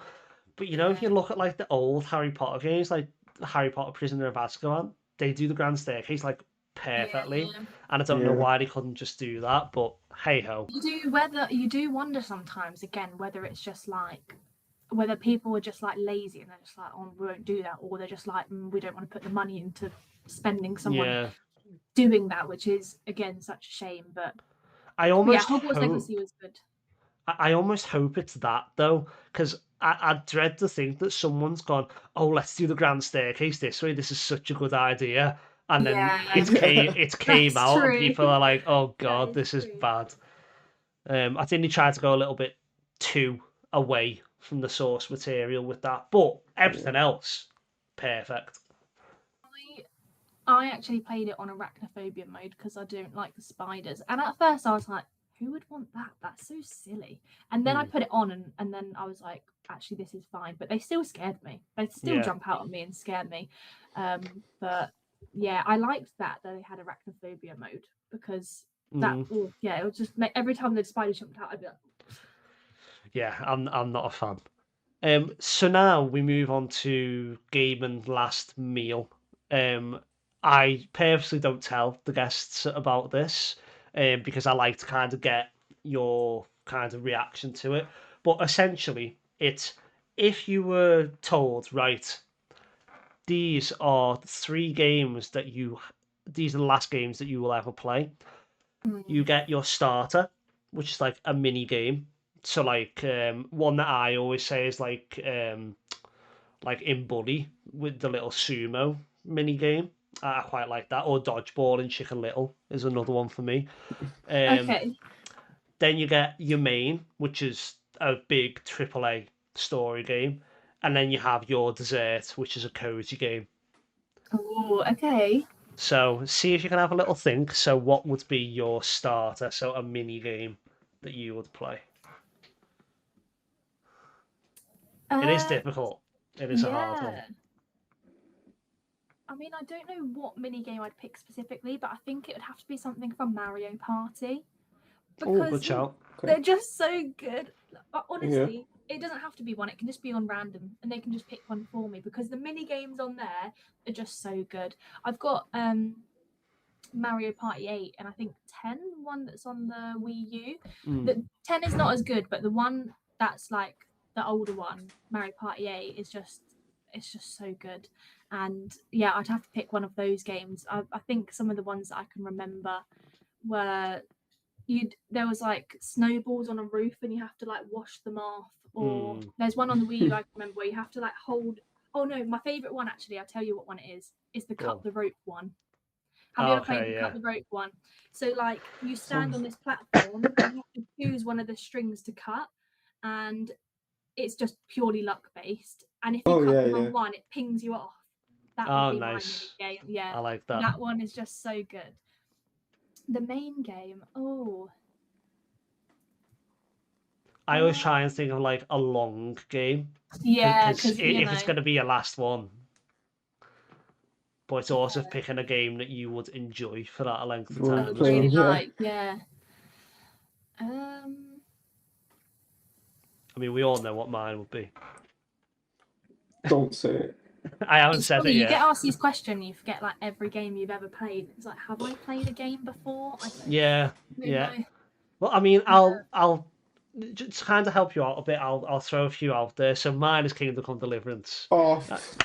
But you know, if Yeah, you look at like the old Harry Potter games, like Harry Potter Prisoner of Azkaban, they do the grand staircase like perfectly, yeah. and I don't know Yeah. why they couldn't just do that. But hey ho, You do wonder sometimes again whether it's just like whether people are just like lazy and they're just like, oh, we won't do that, or they're just like, we don't want to put the money into spending someone yeah. doing that, which is again such a shame. But I yeah, almost Hogwarts hope Legacy was good. I almost hope it's that though, because I dread to think that someone's gone, oh, let's do the grand staircase this way. This is such a good idea, and then Yeah, it came that's out, and true. people are like, oh That god, is this is true. bad. I think they tried to go a little bit too away from the source material with that, but everything else, perfect. I actually played it on arachnophobia mode because I don't like the spiders. And at first I was like, who would want that? That's so silly. And then I Mm, put it on and then I was like, actually this is fine. But they still scared me. They still yeah, jump out at me and scare me. But yeah, I liked that they had arachnophobia mode because mm, yeah, it would just make every time the spider jumped out, I'd be like, yeah. I'm not a fan. So now we move on to game and last meal. Um, I purposely don't tell the guests about this, because I like to kind of get your kind of reaction to it. But essentially, it's if you were told, right, these are the three games these are the last games that you will ever play. You get your starter, which is like a mini game. So like one that I always say is like in Buddy with the little sumo mini game. I quite like that. Or dodgeball in Chicken Little is another one for me. Okay. Then you get your main, which is a big AAA story game, and then you have your dessert, which is a cozy game. Oh, okay. So see if you can have a little think. So what would be your starter? So a mini game that you would play. It is difficult. It is a hard one. Yeah. I mean, I don't know what mini game I'd pick specifically, but I think it would have to be something from Mario Party Oh, good because shout. they're just so good. Yeah. Honestly, it doesn't have to be one. It can just be on random, and they can just pick one for me because the mini games on there are just so good. I've got Mario Party 8 and I think 10, one that's on the Wii U. The 10 is not as good, but the one that's like the older one, Mario Party 8, is just so good. And yeah, I'd have to pick one of those games. I think some of the ones that I can remember were there was like snowballs on a roof and you have to like wash them off, or there's one on the Wii U I can remember where you have to like hold. Oh no, my favorite one actually, I'll tell you what one it is the cut the rope one. Have you ever played the cut the rope one? So like you stand on this platform and you have to choose one of the strings to cut, and it's just purely luck based. And if you cut the wrong one, it pings you off. That would be nice. my mini game. Yeah, I like that. That one is just so good. The main game. I always try and think of like a long game. Yeah, because if it's going to be your last one. But it's also picking a game that you would enjoy for that length of time. Really like, yeah. I mean, we all know what mine would be. Don't say it. I haven't said it yet. You get asked these questions, you forget like every game you've ever played. It's like, have I played a game before? Yeah. Well, I mean, I'll just kind of help you out a bit. I'll throw a few out there. So mine is Kingdom Come Deliverance. Oh,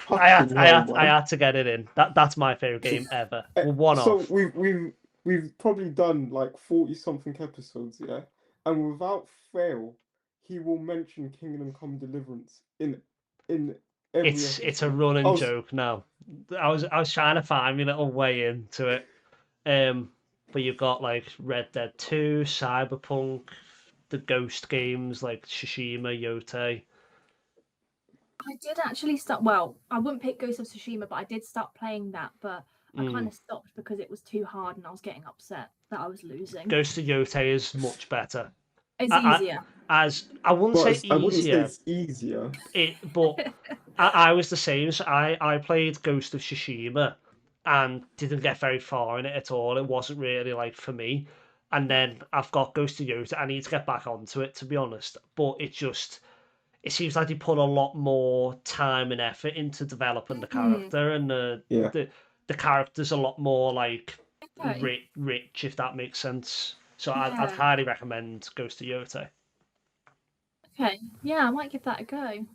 I had to get it in. That's my favorite game ever. Well, so we've probably done like 40 something episodes, yeah, and without fail, he will mention Kingdom Come Deliverance in every episode. It's a running joke now. I was trying to find my little way into it. But you've got like Red Dead 2, Cyberpunk, the Ghost games like Tsushima, Yote. I did actually start. Well, I wouldn't pick Ghost of Tsushima, but I did start playing that. But I kind of stopped because it was too hard, and I was getting upset that I was losing. Ghost of Yote is much better. It's easier. I wouldn't say easier. I wouldn't say it's easier. But I was the same. So I played Ghost of Tsushima and didn't get very far in it at all. It wasn't really like for me. And then I've got Ghost of Yote. I need to get back onto it, to be honest. But it seems like they put a lot more time and effort into developing the character, and the character's a lot more like rich, if that makes sense. So I'd highly recommend Ghost of Yote. Okay, yeah, I might give that a go.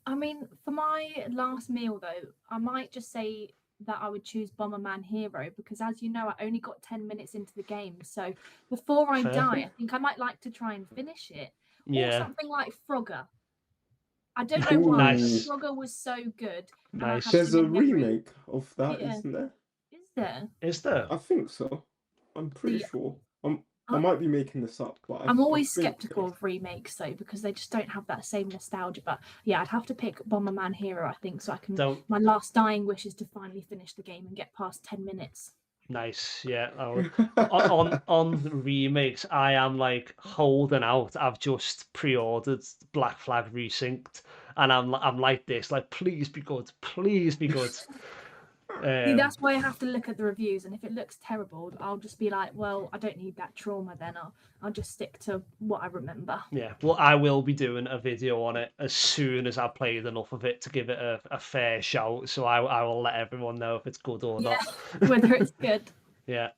I mean, for my last meal though, I might just say that I would choose Bomberman Hero because, as you know, I only got 10 minutes into the game. So before I die, I think I might like to try and finish it. Or something like Frogger. I don't know why. Nice. Frogger was so good. Nice. There's a remake of that, isn't there? Is there? Is there? I think so. I'm pretty sure. I might be making this up, but I'm always skeptical of remakes though because they just don't have that same nostalgia. But yeah, I'd have to pick Bomberman Hero, I think, so I can. My last dying wish is to finally finish the game and get past 10 minutes. Nice, yeah. On remakes, I am like holding out. I've just pre-ordered Black Flag Resynced, and I'm like this, like please be good, please be good. See, that's why I have to look at the reviews, and if it looks terrible, I'll just be like, well, I don't need that trauma then. I'll just stick to what I remember. Yeah, well, I will be doing a video on it as soon as I've played enough of it to give it a fair shout, so I will let everyone know if it's good or not. Whether it's good. Yeah.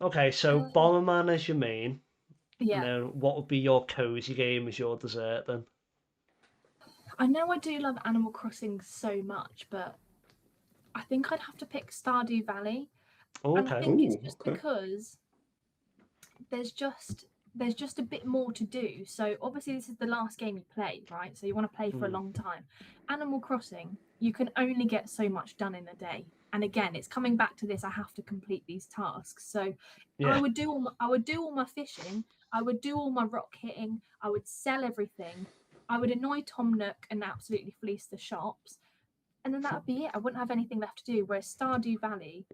Okay, so Bomberman is your main. Yeah. And then what would be your cozy game as your dessert then? I know I do love Animal Crossing so much, but I think I'd have to pick Stardew Valley. Oh, And I okay. think it's Ooh, just okay. because there's just a bit more to do. So obviously this is the last game you play, right? So you want to play for a Mm. long time. Animal Crossing, you can only get so much done in a day. And again, it's coming back to this. I have to complete these tasks. So Yeah. I would do all my fishing. I would do all my rock hitting. I would sell everything. I would annoy Tom Nook and absolutely fleece the shops. And then that would be it. I wouldn't have anything left to do. Whereas Stardew Valley,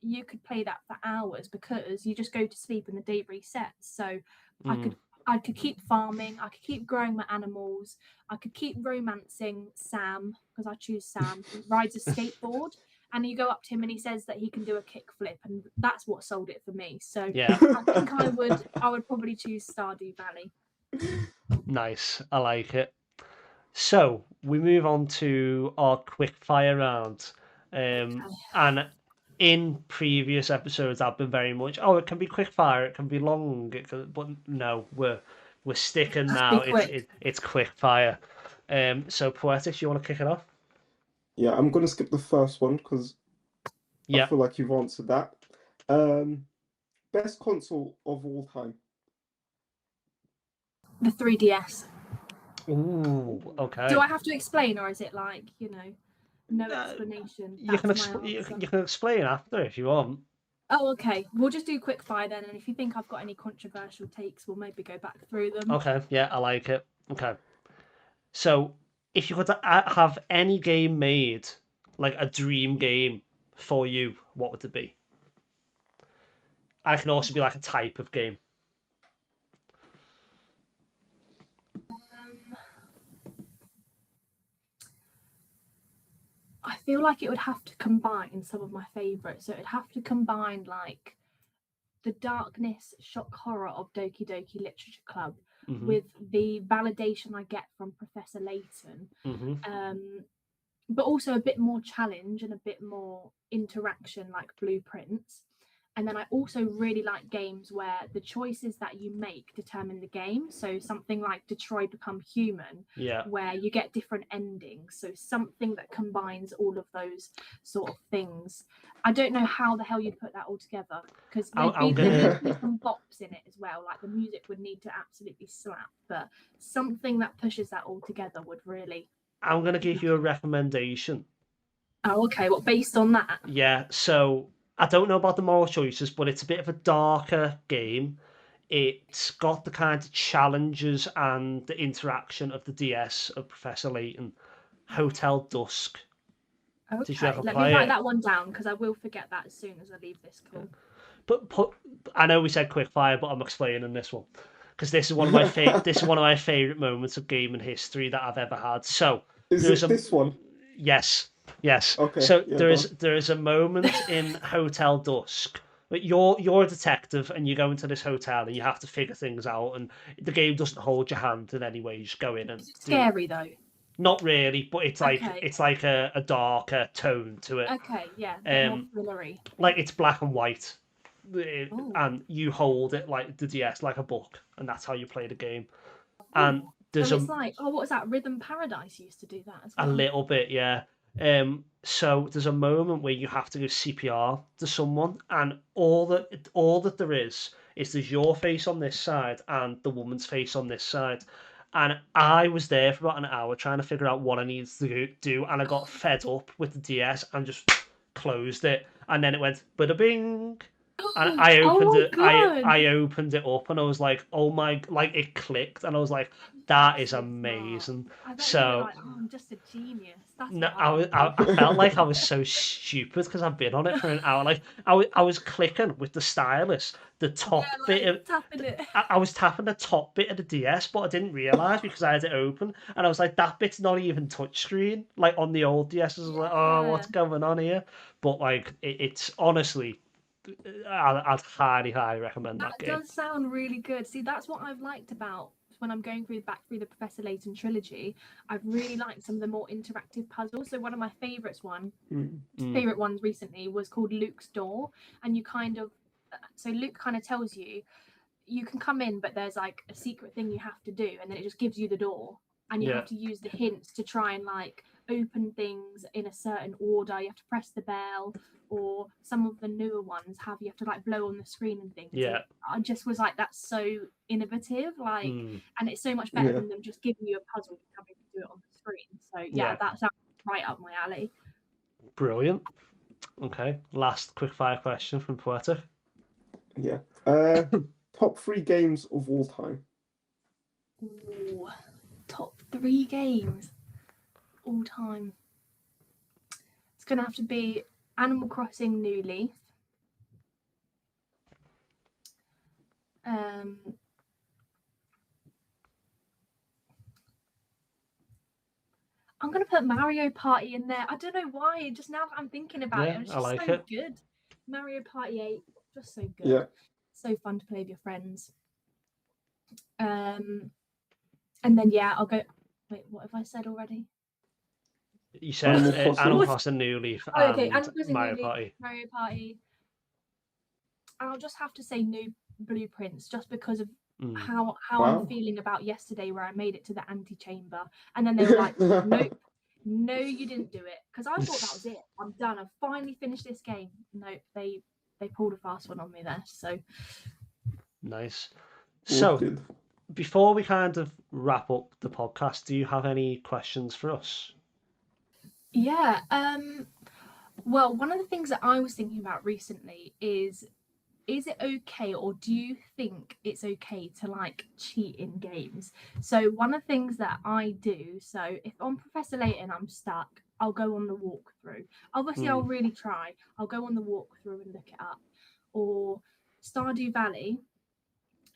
you could play that for hours because you just go to sleep and the day resets. So I Mm. could I could keep farming, I could keep growing my animals, I could keep romancing Sam because I choose Sam, who rides a skateboard. And you go up to him and he says that he can do a kickflip, and that's what sold it for me. So Yeah. I think I would probably choose Stardew Valley. Nice. I like it. So we move on to our quick fire round. And in previous episodes, I've been very much, oh, it can be quick fire, it can be long, but no, we're sticking Just be now. quick. It's quick fire. So Poetic, you want to kick it off? Yeah, I'm gonna skip the first one because I Yeah. feel like you've answered that. Um, Best console of all time. The 3DS. Ooh, Do okay. I have to explain, or is it like, no Uh, explanation? you can That's my exp- answer. you can explain after if you want. Oh, okay. We'll just do quick fire then, and if you think I've got any controversial takes, we'll maybe go back through them. Okay, yeah, I like it. Okay. So, if you could have any game made, like a dream game for you, what would it be? And it can also be like a type of game. Um, I feel like it would have to combine some of my favourites. So it'd have to combine like the darkness, shock horror of Doki Doki Literature Club Hmm. with the validation I get from Professor Layton. Hmm. But also a bit more challenge and a bit more interaction like blueprints. And then I also really like games where the choices that you make determine the game. So something like Detroit Become Human, Yeah. where you get different endings. So something that combines all of those sort of things. I don't know how the hell you'd put that all together because I'm there gonna. needs to be some bops in it as well. Like the music would need to absolutely slap, but something that pushes that all together would really. I'm gonna give you a recommendation. Oh, okay. Well, based on that. Yeah. So I don't know about the moral choices, but it's a bit of a darker game. It's got the kind of challenges and the interaction of the DS of Professor Layton. Hotel Dusk. Did you Okay, ever let me play write it? that one down because I will forget that as soon as I leave this call. But I know we said quick fire, but I'm explaining this one because this is one of my favorite moments of gaming history that I've ever had. So Is there's it a this one? yes, yes. Okay, So yeah, go on. there is a moment in Hotel Dusk. But you're a detective and you go into this hotel and you have to figure things out and the game doesn't hold your hand in any way. You just go in and Is it do scary though? not really, but Okay. it's like a darker tone to it. Okay, yeah, a bit more Um, thrillery. like it's black and white, Oh, and you hold it like the DS like a book, and that's how you play the game. oh. And So there's it's like, what was that? Rhythm Paradise used to do that as a well. little bit, yeah. So there's a moment where you have to give CPR to someone, and all that there is there's your face on this side and the woman's face on this side. And I was there for about an hour trying to figure out what I needed to do, and I got fed up with the DS and just closed it. And then it went bada bing, and I opened Oh it. God, I opened it up, and I was like, "Oh my!" Like it clicked, and I was like, "That that's is so smart. amazing." I bet you were So like, oh, I'm just a genius. That's no, what I would do. I felt like I was so stupid because I've been on it for an hour. Like I was clicking with the stylus, the Yeah, top bit like of. tapping it. I was tapping the top bit of the DS, but I didn't realize because I had it open, and I was like, "That bit's not even touchscreen." Like on the old DS, I was like, "Oh, what's Yeah. going on here?" But like, it's honestly, I'd highly recommend That that game. does sound really good. See, that's what I've liked about when I'm going back through the Professor Layton trilogy. I've really liked some of the more interactive puzzles. So one of my Mm. favorite ones recently was called Luke's Door, and you kind of so Luke kind of tells you you can come in, but there's like a secret thing you have to do, and then it just gives you the door, and you Yeah. have to use the hints to try and like open things in a certain order. You have to press the bell, or some of the newer ones you have to like blow on the screen and things. Yeah. And I just was like, that's so innovative, like, and it's so much better than them just giving you a puzzle and having to do it on the screen. So yeah, that's right up my alley. Brilliant. Okay, last quick fire question from Poetic. Yeah. Top 3 games of all time. Ooh, top 3 games all time. It's gonna have to be Animal Crossing New Leaf. I'm gonna put Mario Party in there. I don't know why. Just now that I'm thinking about it, it's just like so it. good. Mario Party 8, just so good. Yeah. So fun to play with your friends. And then I'll go. Wait, what have I said already? You said Animal Crossing New Leaf and Mario Party. Mario Party. I'll just have to say New Blueprints, just because of how I'm feeling about yesterday, where I made it to the antechamber, and then they were like, nope, no, you didn't do it, because I thought that was it. I'm done. I've finally finished this game. Nope, they pulled a fast one on me there. So nice. So good. Before we kind of wrap up the podcast, do you have any questions for us? Yeah. Well, one of the things that I was thinking about recently is it okay, or do you think it's okay to like cheat in games? So one of the things that I do, so if on Professor Layton I'm stuck, I'll go on the walkthrough. Obviously, I'll really try. I'll go on the walkthrough and look it up. Or Stardew Valley,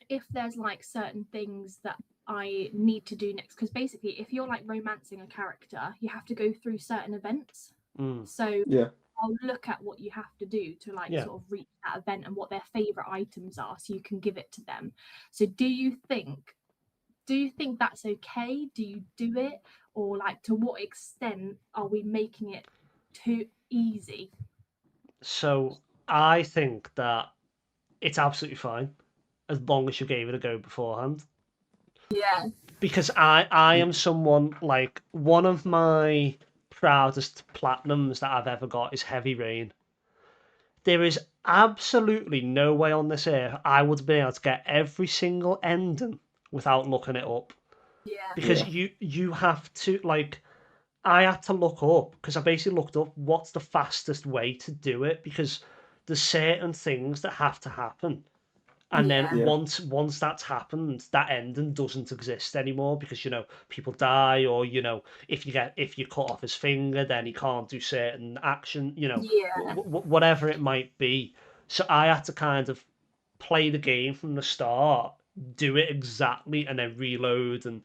if there's like certain things that I need to do next, because basically if you're like romancing a character, you have to go through certain events. So I'll look at what you have to do to like sort of reach that event and what their favorite items are, so you can give it to them. So do you think that's okay? Do you do it, or like to what extent are we making it too easy? So I think that it's absolutely fine as long as you gave it a go beforehand. Yeah. Because I am someone, like, one of my proudest platinums that I've ever got is Heavy Rain. There is absolutely no way on this earth I would be able to get every single ending without looking it up. Yeah. Because you have to, like, I had to look up, because I basically looked up what's the fastest way to do it, because there's certain things that have to happen. And then once that's happened, that ending doesn't exist anymore, because people die, or if you cut off his finger, then he can't do certain action, whatever it might be. So I had to kind of play the game from the start, do it exactly, and then reload and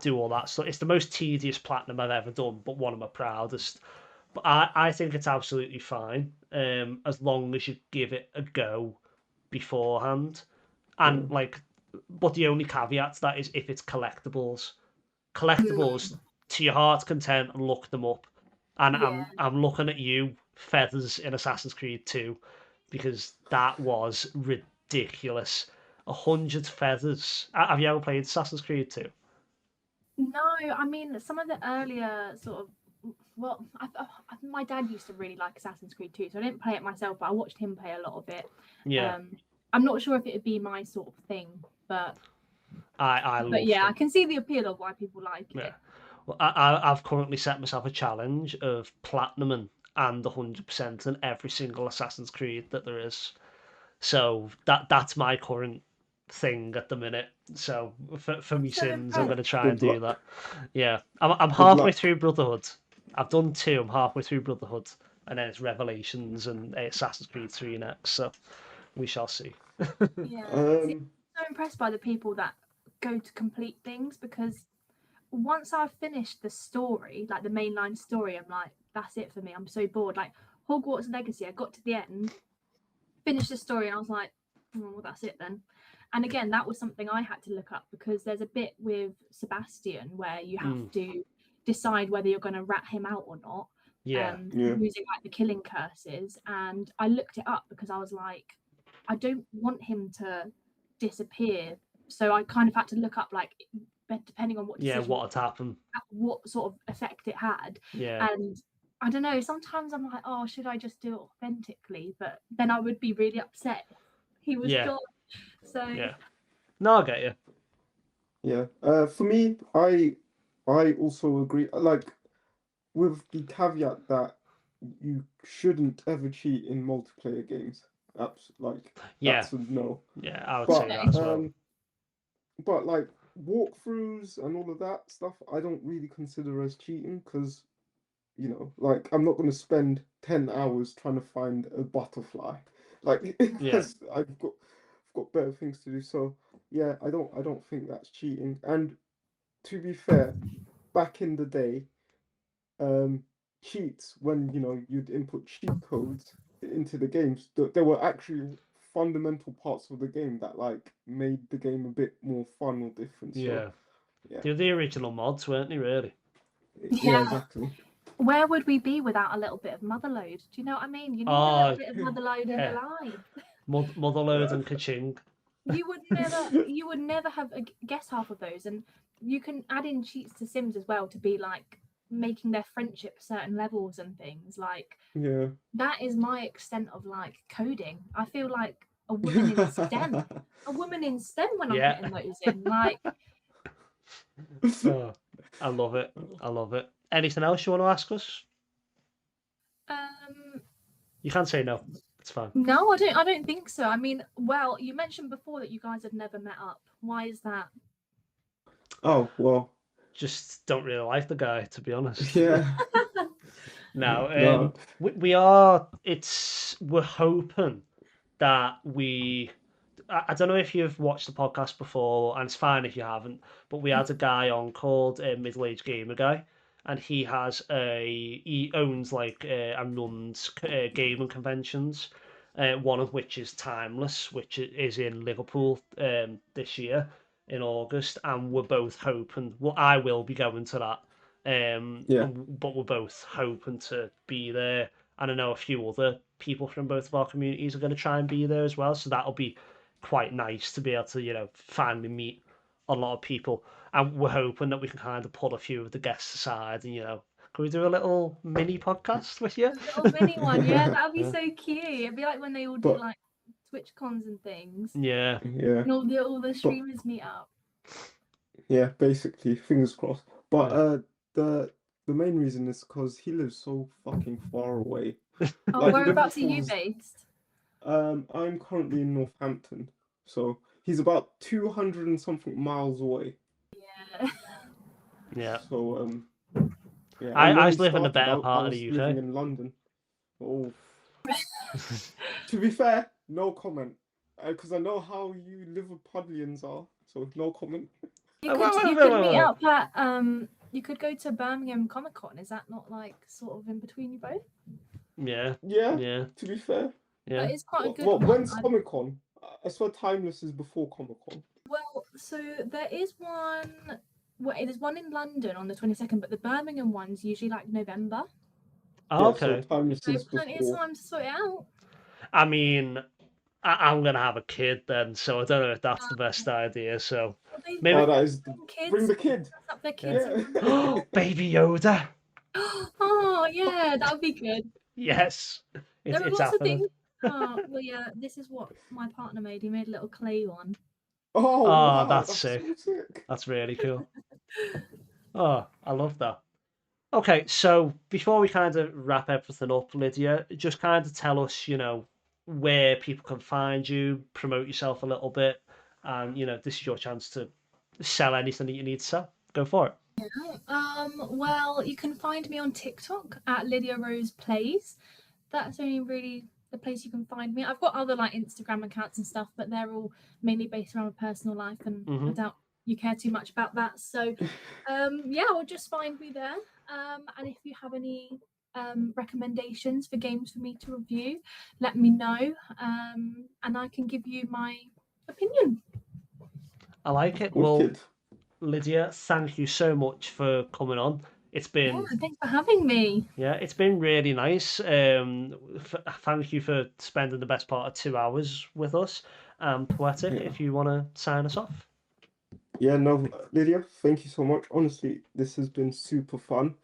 do all that. So it's the most tedious platinum I've ever done, but one of my proudest. But I think it's absolutely fine, as long as you give it a go beforehand. And but the only caveat to that is if it's collectibles. Collectibles, to your heart's content, look them up. And I'm looking at you, Feathers in Assassin's Creed 2, because that was ridiculous. 100 feathers. Have you ever played Assassin's Creed 2? No, I mean some of the earlier sort of. Well, my dad used to really like Assassin's Creed 2, so I didn't play it myself, but I watched him play a lot of it. Yeah. I'm not sure if it would be my sort of thing, but I love it. I can see the appeal of why people like it. Well, I've currently set myself a challenge of platinuming and 100% in every single Assassin's Creed that there is. So that's my current thing at the minute. So for me sins, I'm going to try and do that. Yeah, I'm halfway through Brotherhood. I've done 2. I'm halfway through Brotherhood, and then it's Revelations and Assassin's Creed 3 next. So we shall see. Yeah, I'm so impressed by the people that go to complete things, because once I've finished the story, like the mainline story, I'm like, that's it for me. I'm so bored. Like Hogwarts Legacy, I got to the end, finished the story, and I was like, well, that's it then. And again, that was something I had to look up, because there's a bit with Sebastian where you have to decide whether you're going to rat him out or not. Using like the killing curses. And I looked it up because I was like, I don't want him to disappear. So I kind of had to look up, like, depending on what Yeah, decision, what had happened. what sort of effect it had. Yeah. And I don't know, sometimes I'm like, oh, should I just do it authentically? But then I would be really upset if he was Yeah. gone. So Yeah. No, I get you. Yeah. For me, I also agree. Like, with the caveat that you shouldn't ever cheat in multiplayer games. Yeah. That's a no. Yeah, I would say But that as well. like walkthroughs and all of that stuff, I don't really consider as cheating because, you know, like I'm not going to spend 10 hours trying to find a butterfly. Like, Yeah. I've got better things to do. So yeah, I don't think that's cheating. And to be fair, back in the day, um, cheats when you know you'd input cheat codes into the games, there were actually fundamental parts of the game that like made the game a bit more fun or different. So Yeah. yeah, They were the original mods, weren't they, really? yeah, exactly. where would we be without a little bit of motherload? Do you know what I mean? You need a little Oh, bit of motherload in yeah. the life. Motherload and Kaching. You would never have guessed half of those. And you can add in cheats to Sims as well to be like making their friendship certain levels and things. Like Yeah. that is my extent of like coding. I feel like a woman in STEM. A woman in STEM when I'm Yeah. putting those in. Like Oh, I love it. I love it. Anything else you want to ask us? You can't say no. It's fine. no, I don't think so. I mean, well, you mentioned before that you guys had never met up. Why is that? Oh well, Just don't really like the guy, to be honest. yeah. No, No. we are. We're hoping that I don't know if you've watched the podcast before, and it's fine if you haven't. But we had a guy on called Middle-aged Gamer Guy, and he owns like and runs gaming conventions. One of which is Timeless, which is in Liverpool this year in August, and we're both hoping. Well, I will be going to that, Yeah. but we're both hoping to be there. And I know a few other people from both of our communities are going to try and be there as well, so that'll be quite nice to be able to, finally meet a lot of people. And we're hoping that we can kind of pull a few of the guests aside and, can we do a little mini podcast with you? A little mini one, yeah, that'd be Yeah. so cute. It'd be like when they all do But like Twitch cons and things, Yeah. yeah. and all the But streamers meet up. yeah, basically, fingers crossed. But Yeah. the main reason is because he lives so fucking far away. Oh, Like whereabouts are you Liverpool's. based? I'm currently in Northampton, so he's about 200 and something miles away. Yeah. Yeah. So yeah. I And when we live in the started, better I part of was the living UK. in London. Oh, to be fair, no comment, because I know how you Liverpudlians are. So no comment. You Wait, could wait, wait, wait, meet wait. up at you could go to Birmingham Comic Con. Is that not like sort of in between you both? Yeah. Yeah. Yeah. To be fair. Yeah. It's quite a good Well, one. when's Comic Con? I swear Timeless is before Comic Con. Well, so there is one. Well, there's one in London on the 22nd, but the Birmingham one's usually like November. Oh, Yeah, so okay. Timeless So is plenty of before. time to sort it out. I mean, I'm gonna have a kid then, so I don't know if that's the best idea. So Well, they maybe. Oh, that is kids bring the kid. dress up their kids. Yeah. Baby Yoda. Oh yeah, that would be good. Yes, There are it's lots of happening. things. Oh well, yeah. This is what my partner made. He made a little clay one. Oh Oh, wow, that's that's sick. so sick. That's really cool. Oh, I love that. Okay, so before we kind of wrap everything up, Lydia, just kind of tell us, where people can find you, promote yourself a little bit, and this is your chance to sell anything that you need to sell. Go for it. Well, you can find me on TikTok at Lydia Rose Plays. That's only really the place you can find me. I've got other like Instagram accounts and stuff, but they're all mainly based around my personal life, and I doubt you care too much about that. So, yeah, well, just find me there. And if you have any recommendations for games for me to review, let me know, and I can give you my opinion. I like it. Well, Wicked. Lydia, thank you so much for coming on. It's been Yeah, thanks for having me. it's been really nice. Thank you for spending the best part of 2 hours with us. Poetic, Yeah. if you want to sign us off. Yeah, no, Lydia, thank you so much. Honestly, this has been super fun.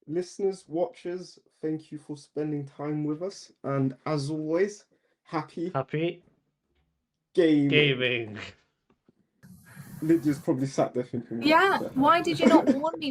Listeners, watchers, thank you for spending time with us. And as always, happy Happy gaming. gaming. Lydia's probably sat there thinking, what Yeah, the hell? why did you not warn me